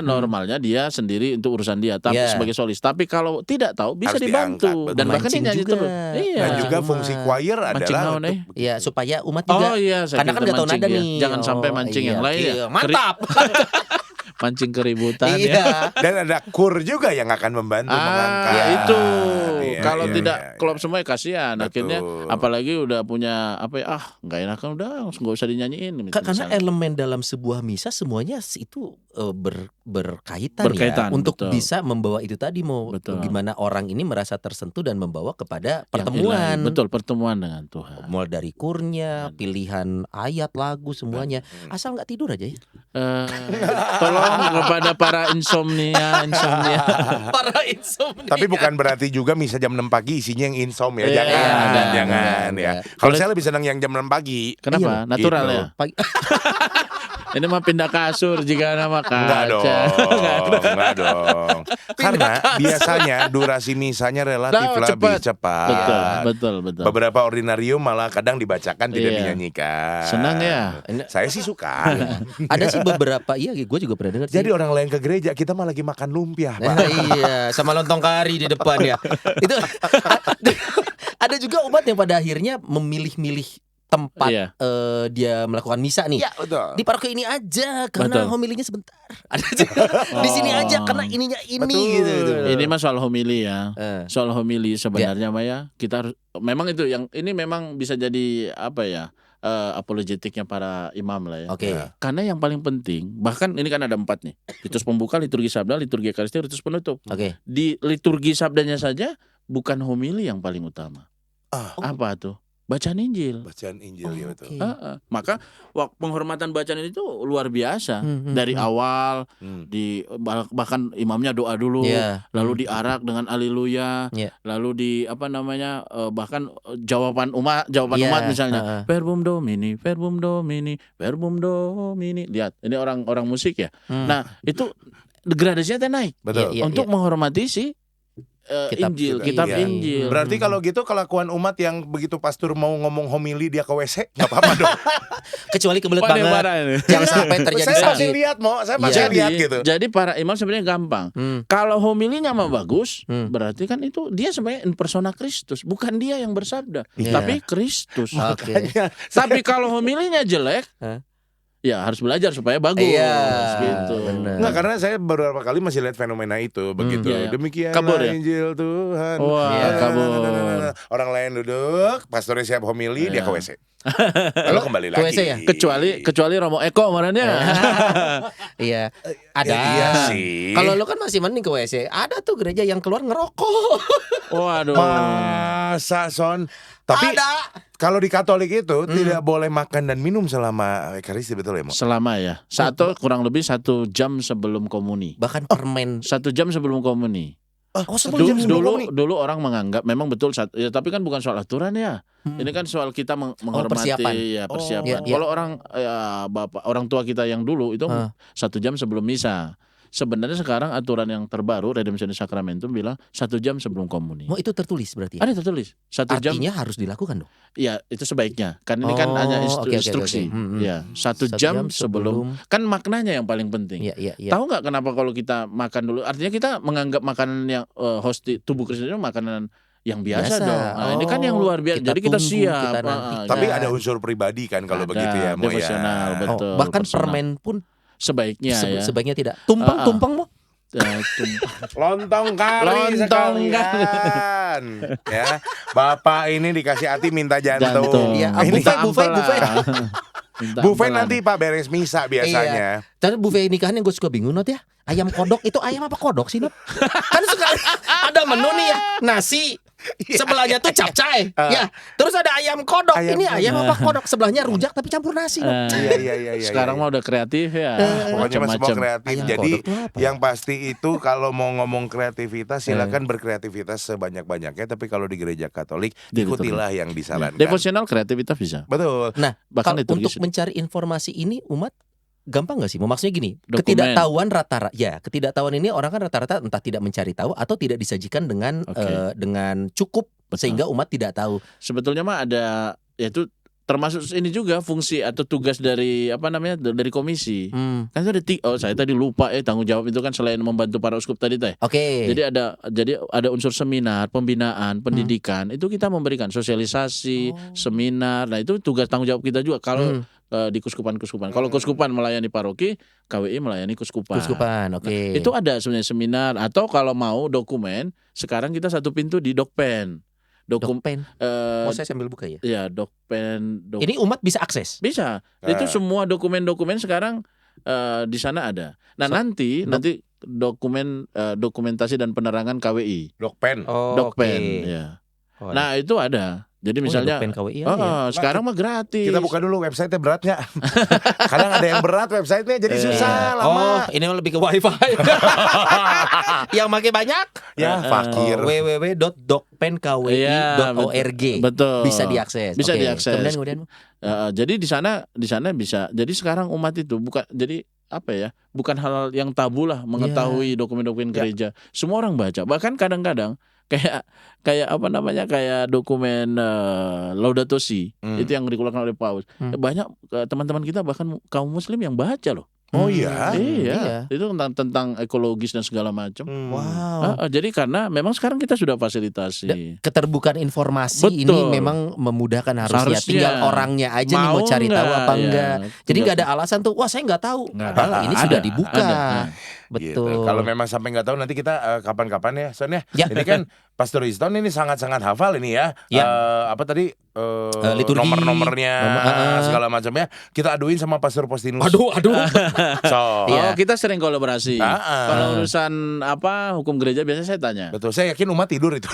Normalnya dia sendiri untuk urusan dia, tapi Iya. sebagai solis. Tapi kalau tidak tahu bisa Harus dibantu diangkat, dan betul. bahkan dia Mancing nyanyi juga. terus. Iya. Dan juga Umat. fungsi choir Mancing adalah naon, untuk Ya supaya umat juga. Oh iya, saya Karena kan kira nggak tahu mancing nada ya. nih. Jangan sampai mancing yang lain ya. Mantap. Mancing keributan ya. Iya. dan ada kur juga yang akan membantu mengangkat. Itu Iya, kalau iya, tidak iya. klop semua ya kasihan. Akhirnya Betul. apalagi udah punya nggak enakan udah nggak usah dinyanyiin. Karena misalnya. elemen dalam sebuah misa semuanya itu berkaitan Berkaitan, ya untuk betul. bisa membawa itu tadi mau Betul. gimana orang ini merasa tersentuh dan membawa kepada Yang pertemuan. ilahi. Betul, pertemuan dengan Tuhan. Mulai dari kurnya, pilihan ayat lagu semuanya. Asal nggak tidur aja ya. Tolong kepada para insomnia. Para insomnia. Tapi bukan berarti juga misa jam 6 pagi isinya yang insom ya. Iya, Jangan, jangan enggak. ya. Kalau saya lebih senang yang jam 6 pagi. Kenapa? Iya, Natural gitu. ya. Pagi- Ini mah pindah kasur jika nama Enggak dong, kaca. enggak dong. Karena biasanya durasi misanya relatif Nah, lebih cepat. cepat. Betul. Beberapa ordinarium malah kadang dibacakan tidak Iya. dinyanyikan. Senang ya? Saya sih suka. Ada sih beberapa, iya gue juga pernah dengar sih. Jadi orang lain ke gereja, kita malah lagi makan lumpia, Pak. Iya, sama lontong kari di depan ya. Itu ada juga umat yang pada akhirnya memilih-milih tempat Iya. dia melakukan misa nih. Iya, betul. Di paroki ini aja karena Betul. homilinya sebentar. Ada juga di sini aja karena ininya ini Betul. gitu. Ini mah soal homili ya. Eh. Soal homili sebenarnya mah ya, kita harus memang itu yang ini memang bisa jadi apa ya? Apologetiknya para imam lah ya. Oke. Karena yang paling penting, bahkan ini kan ada 4 nih. Ritus pembuka, liturgi sabda, liturgi ekaristi, ritus penutup. Oke. Di liturgi sabdanya saja bukan homili yang paling utama. Apa tuh? Bacaan Injil. Bacaan Injil ya betul. Oke. Maka penghormatan bacaan itu luar biasa. Hmm. Dari awal bahkan imamnya doa dulu, Iya. lalu diarak dengan haleluya, Iya. lalu di bahkan jawaban umat Iya, misalnya verbum domini, verbum domini, verbum domini. Lihat, ini orang musik ya. Nah, itu gradasinya naik Betul. Iya, untuk menghormati si Injil, kitab Iya. Injil. Berarti kalau gitu kelakuan umat yang begitu pastor mau ngomong homili dia ke WC nggak apa-apa dong. Kecuali kebelet Wah, ini banget. parah ini. Jangan sampai terjadi Saya masih sakit. lihat saya masih Iya. lihat gitu. Jadi para imam sebenarnya gampang. Kalau homilinya mah bagus, Hmm. berarti kan itu dia sebenarnya in persona Kristus, bukan dia yang bersabda, Iya. tapi Kristus. Oke. Tapi kalau homilinya jelek, Hah? ya harus belajar supaya bagus. Iya, Gitu. benar. Enggak, karena saya beberapa kali masih lihat fenomena itu begitu. Iya, iya. Demikian Kabur ya? Injil Tuhan. Wah, Nah, kabur. Orang lain duduk, pastornya siap homili, dia Iya. ke WC. Lalu kembali Ke lagi. WC ya? Kecuali Romo Eko kemarinnya. Iya. Ada. Iya sih. Kalau lu kan masih mending ke WC. Ada tuh gereja yang keluar ngerokok. Waduh. Masa Son? Tapi Ada. kalau di Katolik itu tidak boleh makan dan minum selama Ekaristi, betul ya, Mo? Selama ya. Kurang lebih 1 jam sebelum komuni. Bahkan permen. 1 jam sebelum komuni. Oh, 1 jam sebelum komuni. Dulu orang menganggap memang betul ya, tapi kan bukan soal aturan ya. Ini kan soal kita menghormati persiapan. ya persiapan. Iya, iya. Kalau orang tua kita yang dulu itu 1 jam sebelum misa. Sebenarnya sekarang aturan yang terbaru Redemptionis Sacramentum bilang 1 jam sebelum komuni. Mau itu tertulis berarti. Ada tertulis 1 jam. Artinya harus dilakukan dong. Ya itu sebaiknya. Kan ini kan hanya oke, oke, instruksi. oke. Ya 1 jam sebelum. Kan maknanya yang paling penting. Iya. Tahu nggak kenapa kalau kita makan dulu? Artinya kita menganggap makanan yang hosti tubuh Kristus itu makanan yang biasa dong. Nah, ini kan yang luar biasa. Kita Jadi kita tunggu, siap. kita nantikan. Tapi ada unsur pribadi kan kalau Ada, begitu ya, Mo ya. devosional, betul. Bahkan personal. permen pun Sebaiknya ya. sebaiknya tidak. Tumpeng mau. Lontong kari Lontong sekalian. Ya, Bapak ini dikasih hati minta jantung. Jantung. Iya, Ini buffet. Minta buffet ampelan. nanti Pak beres misa biasanya. Tapi buffet nikahan yang gue suka bingung Not ya. Ayam kodok itu ayam apa kodok sih Not? Kan suka ada menu nih ya, nasi. Sebelahnya tuh capcay. Ya, terus ada ayam kodok. Ayam Ini kodok. ayam apa kodok? Sebelahnya rujak tapi campur nasi. Not. Iya. Sekarang mah udah kreatif ya. Pokoknya mah semua kreatif. Ayam Jadi kodok tuh apa? yang pasti itu kalau mau ngomong kreativitas silakan berkreativitas sebanyak-banyaknya. Tapi kalau di gereja Katolik ikutilah yang disarankan. Devosional kreativitas bisa. Betul. Nah, Bahkan kalau liturgis. untuk mencari informasi ini umat gampang gak sih? Maksudnya gini, Dokumen. ketidaktahuan rata-rata. Ya, ketidaktahuan ini orang kan rata-rata entah tidak mencari tahu atau tidak disajikan dengan Oke. dengan cukup sehingga umat tidak tahu. Sebetulnya mah ada yaitu termasuk ini juga fungsi atau tugas dari dari komisi. Kan itu ada saya tadi lupa tanggung jawab itu kan selain membantu para uskup tadi teh. Oke. Jadi ada unsur seminar, pembinaan, pendidikan. Itu kita memberikan sosialisasi, seminar. Nah, itu tugas tanggung jawab kita juga kalau di kuskupan-kuskupan. Kalau kuskupan melayani paroki, KWI melayani kuskupan. Kuskupan, oke. Nah, itu ada sebenarnya seminar atau kalau mau dokumen, sekarang kita satu pintu di Dokpen. Dokpen. Mau saya sambil buka ya? Ya, Dokpen. Ini umat bisa akses. Bisa. Itu semua dokumen-dokumen sekarang di sana ada. Nah, nanti dokumentasi dan penerangan KWI. Dokpen. Oh, Dokpen oke. ya. Oh, Nah, itu ada. Jadi misalnya Dopen KWI ada ya? sekarang mah gratis. Kita buka dulu website-nya berat nggak? Kadang ada yang berat website-nya jadi susah lama. Oh, ini lebih ke wifi. Yang makin banyak Ya fakir. www.dokpenkwi.org. Betul. Bisa diakses. Bisa Oke. diakses. Kemudian Jadi di sana bisa. Jadi sekarang umat itu bukan hal yang tabu lah mengetahui dokumen-dokumen gereja. Semua orang baca. Bahkan kadang-kadang kayak kayak dokumen Laudato Si itu yang dikeluarkan oleh Paus. Banyak teman-teman kita bahkan kaum muslim yang baca loh. Oh iya. Iya. Itu tentang ekologis dan segala macam. wow. Jadi karena memang sekarang kita sudah fasilitasi. Keterbukaan informasi Betul. ini memang memudahkan harusnya. Harusnya. Tinggal orangnya aja nih mau cari tahu apa ya. enggak. Jadi nggak ada alasan tuh, wah saya nggak tahu. Nggak Padahal ada. ini sudah Ada. dibuka. Ada. Gitu. Betul. Kalau memang sampai nggak tahu nanti kita kapan-kapan ya, Son ya. Ya. Ini kan Pastor Riston ini sangat-sangat hafal ini ya. Ya. Apa tadi Liturgi. nomor-nomornya Nomor- segala macamnya kita aduin sama Pastor Postinus. Aduh. So, Iya. Kita sering kolaborasi. Ah. Kalau urusan hukum gereja biasanya saya tanya. betul. Saya yakin umat tidur itu.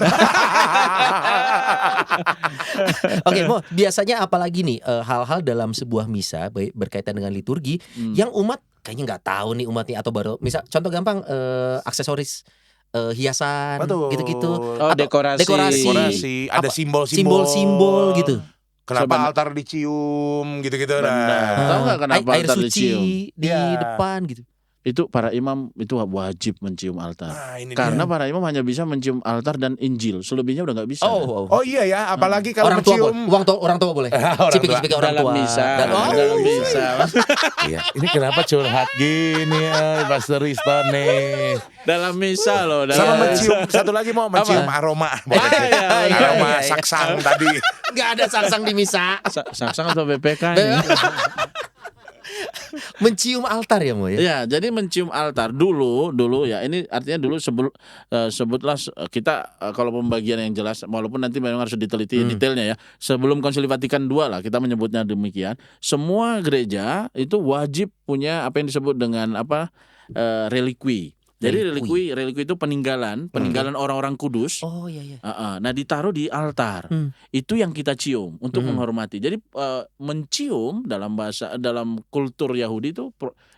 Oke, Mo, biasanya apalagi nih hal-hal dalam sebuah misa berkaitan dengan liturgi yang umat kayaknya nggak tahu nih umat nih, atau baru misal contoh gampang aksesoris hiasan Betul. gitu-gitu. Oh, Atau dekorasi. Dekorasi, ada Apa? simbol-simbol. Simbol-simbol gitu. Kenapa Sebenarnya- altar dicium gitu-gitu Benar. nah. Tahu nggak kenapa air altar suci dicium? di Ya. depan gitu. Itu para imam itu wajib mencium altar. Nah, ini Karena dia. para imam hanya bisa mencium altar dan Injil. Selebihnya udah nggak bisa. Oh iya ya, apalagi kalau orang tua mencium orang tua boleh. Orang Cipik-cipik tua. orang dalam tua. misa. Oh, Dalam misa. Iya, ini kenapa curhat gini ya Pastor Riston nih. Dalam misa loh. Sama dalam- mencium satu lagi mau mencium aroma. Boleh. iya, Aroma iya. saksang tadi. Nggak ada sangsang di misa. Saksang atau BPK nih? Mencium altar ya, Mo ya. Ya, jadi mencium altar dulu ya. Ini artinya dulu sebutlah kita kalau pembagian yang jelas, walaupun nanti memang harus diteliti detailnya ya. Sebelum Konsili Vatikan II lah kita menyebutnya demikian. Semua gereja itu wajib punya apa yang disebut dengan relikwi. Jadi relikwi itu peninggalan orang-orang kudus. Oh iya iya. Nah ditaruh di altar. Itu yang kita cium untuk menghormati. Jadi mencium dalam kultur Yahudi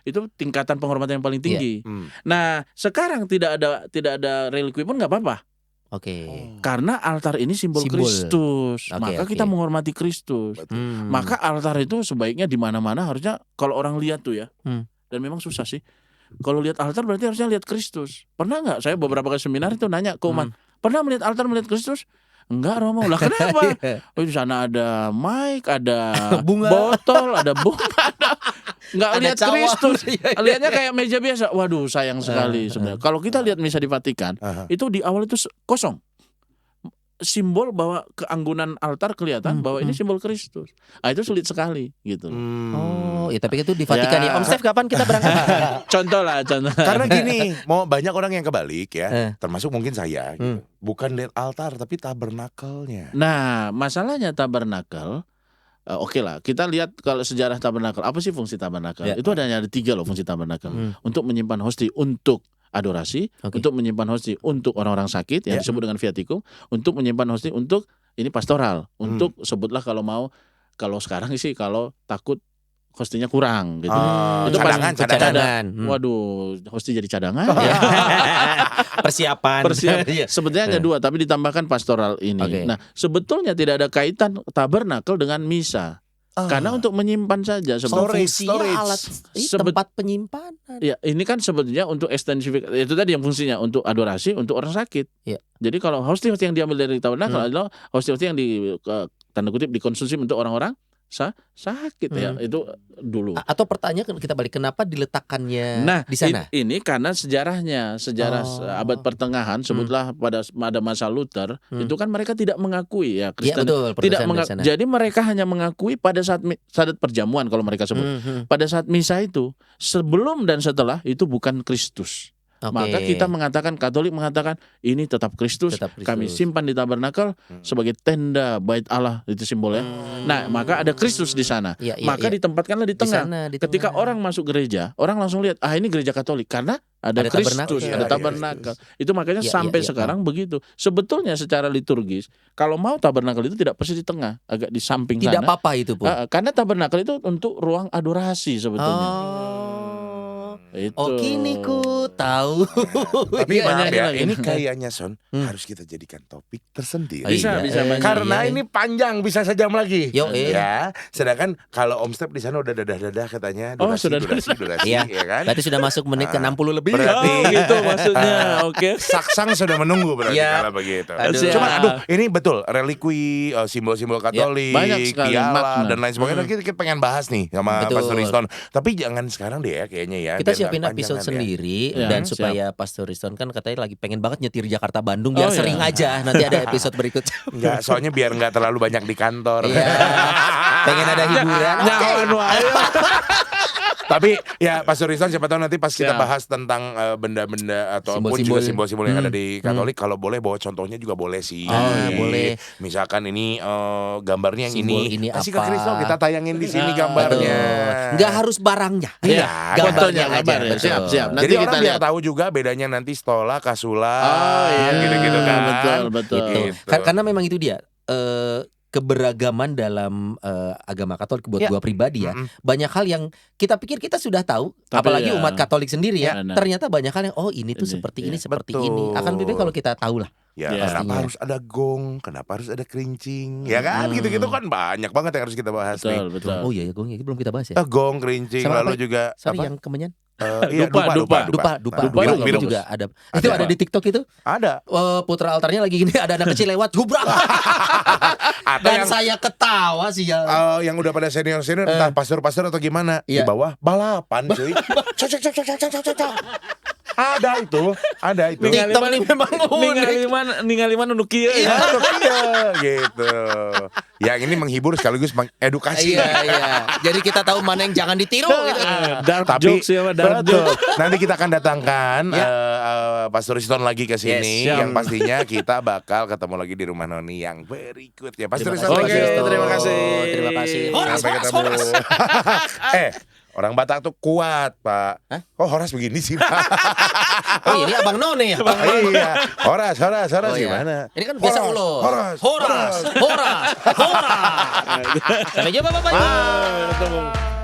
itu tingkatan penghormatan yang paling tinggi. Nah sekarang tidak ada relikwi pun nggak apa-apa. Oke. Karena altar ini simbol Kristus. Oke, Maka oke. kita menghormati Kristus. Maka altar itu sebaiknya di mana-mana harusnya kalau orang lihat tuh ya. Dan memang susah sih. Kalau lihat altar berarti harusnya lihat Kristus. Pernah nggak saya beberapa kali seminar itu nanya ke umat, pernah melihat altar melihat Kristus? Enggak, Romo. Lah kenapa? Oh, di sana ada mic, ada Bunga. botol, ada bunga, nggak Ada lihat cawan. Kristus. Iya, iya. Lihatnya kayak meja biasa. Waduh, sayang sekali sebenarnya. Kalau kita lihat misa di Vatikan, itu di awal itu kosong. Simbol bahwa keanggunan altar kelihatan bahwa ini simbol Kristus. Itu sulit sekali gitu. Oh, ya tapi itu di Vatikan ya. Om Stef kapan kita berangkat? Contoh. Karena gini, mau banyak orang yang kebalik ya, Eh. termasuk mungkin saya gitu. Bukan lihat altar tapi tabernakelnya. Nah, masalahnya tabernakel, oke lah, kita lihat kalau sejarah tabernakel, apa sih fungsi tabernakel? Ya. Itu ada 3 loh fungsi tabernakel. Untuk menyimpan hosti untuk adorasi, Oke. untuk menyimpan hosti untuk orang-orang sakit yang Ya. disebut dengan viatikum, untuk menyimpan hosti untuk ini pastoral, untuk sebutlah kalau sekarang sih kalau takut hostinya kurang gitu. Itu cadangan. Cadangan. Waduh, hosti jadi cadangan. Ya. Persiapan. Iya. Sebetulnya hanya 2 tapi ditambahkan pastoral ini. Oke. Nah, sebetulnya tidak ada kaitan tabernakel dengan misa. Karena untuk menyimpan saja sebetulnya. Fungsinya alat tempat penyimpanan. Ya, ini kan sebetulnya untuk ekstensifikasi. Itu tadi yang fungsinya untuk adorasi untuk orang sakit. Iya. Jadi kalau hosti-hosti yang diambil dari tabernakel adalah hosti-hosti yang tanda kutip dikonsumsi untuk orang-orang sakit ya. Itu dulu. Atau pertanyaan kita balik, kenapa diletakkannya Nah, di sana? ini karena sejarah abad pertengahan, sebutlah pada masa Luther, itu kan mereka tidak mengakui ya Iya Kristen. betul. Tidak Protesan dari sana. jadi mereka hanya mengakui pada saat perjamuan kalau mereka sebut. Pada saat misa itu, sebelum dan setelah itu bukan Kristus. Maka kita mengatakan, Katolik mengatakan ini tetap Kristus, Tetap Kristus. kami simpan di tabernakel sebagai tenda bait Allah, itu simbolnya. Nah, maka ada Kristus di sana. Iya, iya, Maka iya. ditempatkanlah di Di tengah. sana, di Ketika tengah. orang masuk gereja, orang langsung lihat, ini gereja Katolik karena ada Ada Kristus, tabernakel. ada Iya, tabernakel. Itu makanya Iya, sampai iya, iya. sekarang begitu. Sebetulnya secara liturgis, kalau mau tabernakel itu tidak persis di tengah, agak di samping Tidak sana. apa-apa itu pun. Karena tabernakel itu untuk ruang adorasi sebetulnya. Itu. Oh, kini ku tahu. Tapi Iya, maaf banyak ya, lagi. ini kayaknya Son harus kita jadikan topik tersendiri. Bisa, Iya, bisa banyak. Karena iya. ini panjang, bisa sejam lagi. Yo, ya. Sedangkan kalau Om Step di sana udah dadah-dadah katanya, Oh, durasi, sudah durasi, durasi, Iya. ya kan? Berarti sudah masuk menit ke 60 lebih. Berarti Oh, gitu maksudnya. Oke. Saksang sudah menunggu berarti Iya. kalau begitu. Aduh. Cuma ini betul relikui, simbol-simbol Katolik, banyak sekali piala makna. dan lain sebagainya. Kita pengen bahas nih sama Betul. Pastor Riston. Tapi jangan sekarang deh ya kayaknya ya. Kita biar siapin nggak episode kepanjangan ya. sendiri Ya, dan siap. supaya Pastor Riston kan katanya lagi pengen banget nyetir Jakarta Bandung biar Oh, sering iya. aja nanti ada episode berikutnya. Enggak, soalnya biar nggak terlalu banyak di kantor. Iya. Pengen ada hiburan. Oke. Nyawan wae. Tapi ya Pastor Riston siapa tahu nanti pas kita Siap. bahas tentang benda-benda ataupun Simbol-simbol. juga simbol-simbol yang ada di Katolik, kalau boleh bawa contohnya juga boleh sih. Ah, boleh. Misalkan ini gambarnya yang Simbol ini kasih ke apa? Kristo, kita tayangin di sini Ah, gambarnya. Betul. Nggak harus barangnya. Iya, gambarnya fotonya, aja. gambarnya. Betul. Siap, siap. Nanti Jadi kita orang biar lihat. tahu juga bedanya nanti stola, kasula, Oh, iya. gitu-gitu kan. Betul, betul. Gitu. Gitu. Karena memang itu dia keberagaman dalam agama Katolik buat Ya. gua pribadi ya. Mm-mm. Banyak hal yang kita pikir kita sudah tahu, Tapi apalagi ya. umat Katolik sendiri ya. Benar. Ternyata banyak hal yang ini tuh Ini, seperti iya. ini, seperti Betul. ini. Akan lebih baik kalau kita tahu lah. Ya, Iya. kenapa Pastinya. harus ada gong? Kenapa harus ada kerincing? Ya kan, gitu-gitu kan banyak banget yang harus kita bahas nih. Betul, betul. Oh iya ya, Gong, ini belum kita bahas ya. Gong, kerincing, Sama lalu apa? juga Sorry apa? yang kemenyan. Iya, Dupa, dupa. Dupa Biru, itu juga ada. Ada, Itu ada Pak. di TikTok itu. Ada. Putra altarnya lagi gini, ada anak kecil lewat gubrak. Atau Dan yang saya ketawa sih ya. yang udah pada senior-senior entah pastor-pastor atau gimana di Iya. bawah balapan cuy. Cok, cok, cok, cok, cok, cok, cok, cok. Ada itu. TikTok ini memang unik. ningali mana nu kieu Ya, ya. tuh, iya, gitu. Yang ini menghibur sekaligus mengedukasi. Iya. Jadi kita tahu mana yang jangan ditiru gitu. Dark Tapi jokes ya, dark betul. jokes. Nanti kita akan datangkan Ya. Pastor Riston lagi ke sini. Yes, siap. Yang pastinya kita bakal ketemu lagi di rumah Noni yang berikutnya. Pastor Terima Riston kasih, Oke, lagi. Pastor. terima kasih. Terima kasih. Horas, Sampai horas, ketemu. horas. Orang Batak tuh kuat, Pak. Hah? Kok horas begini sih, Pak? Oh, ini Abang None ya. Iya. Horas Oh, iya. gimana? Ini kan biasa ulo. Horas. Horas. Sampai jumpa Bapak Ibu. Ketemu.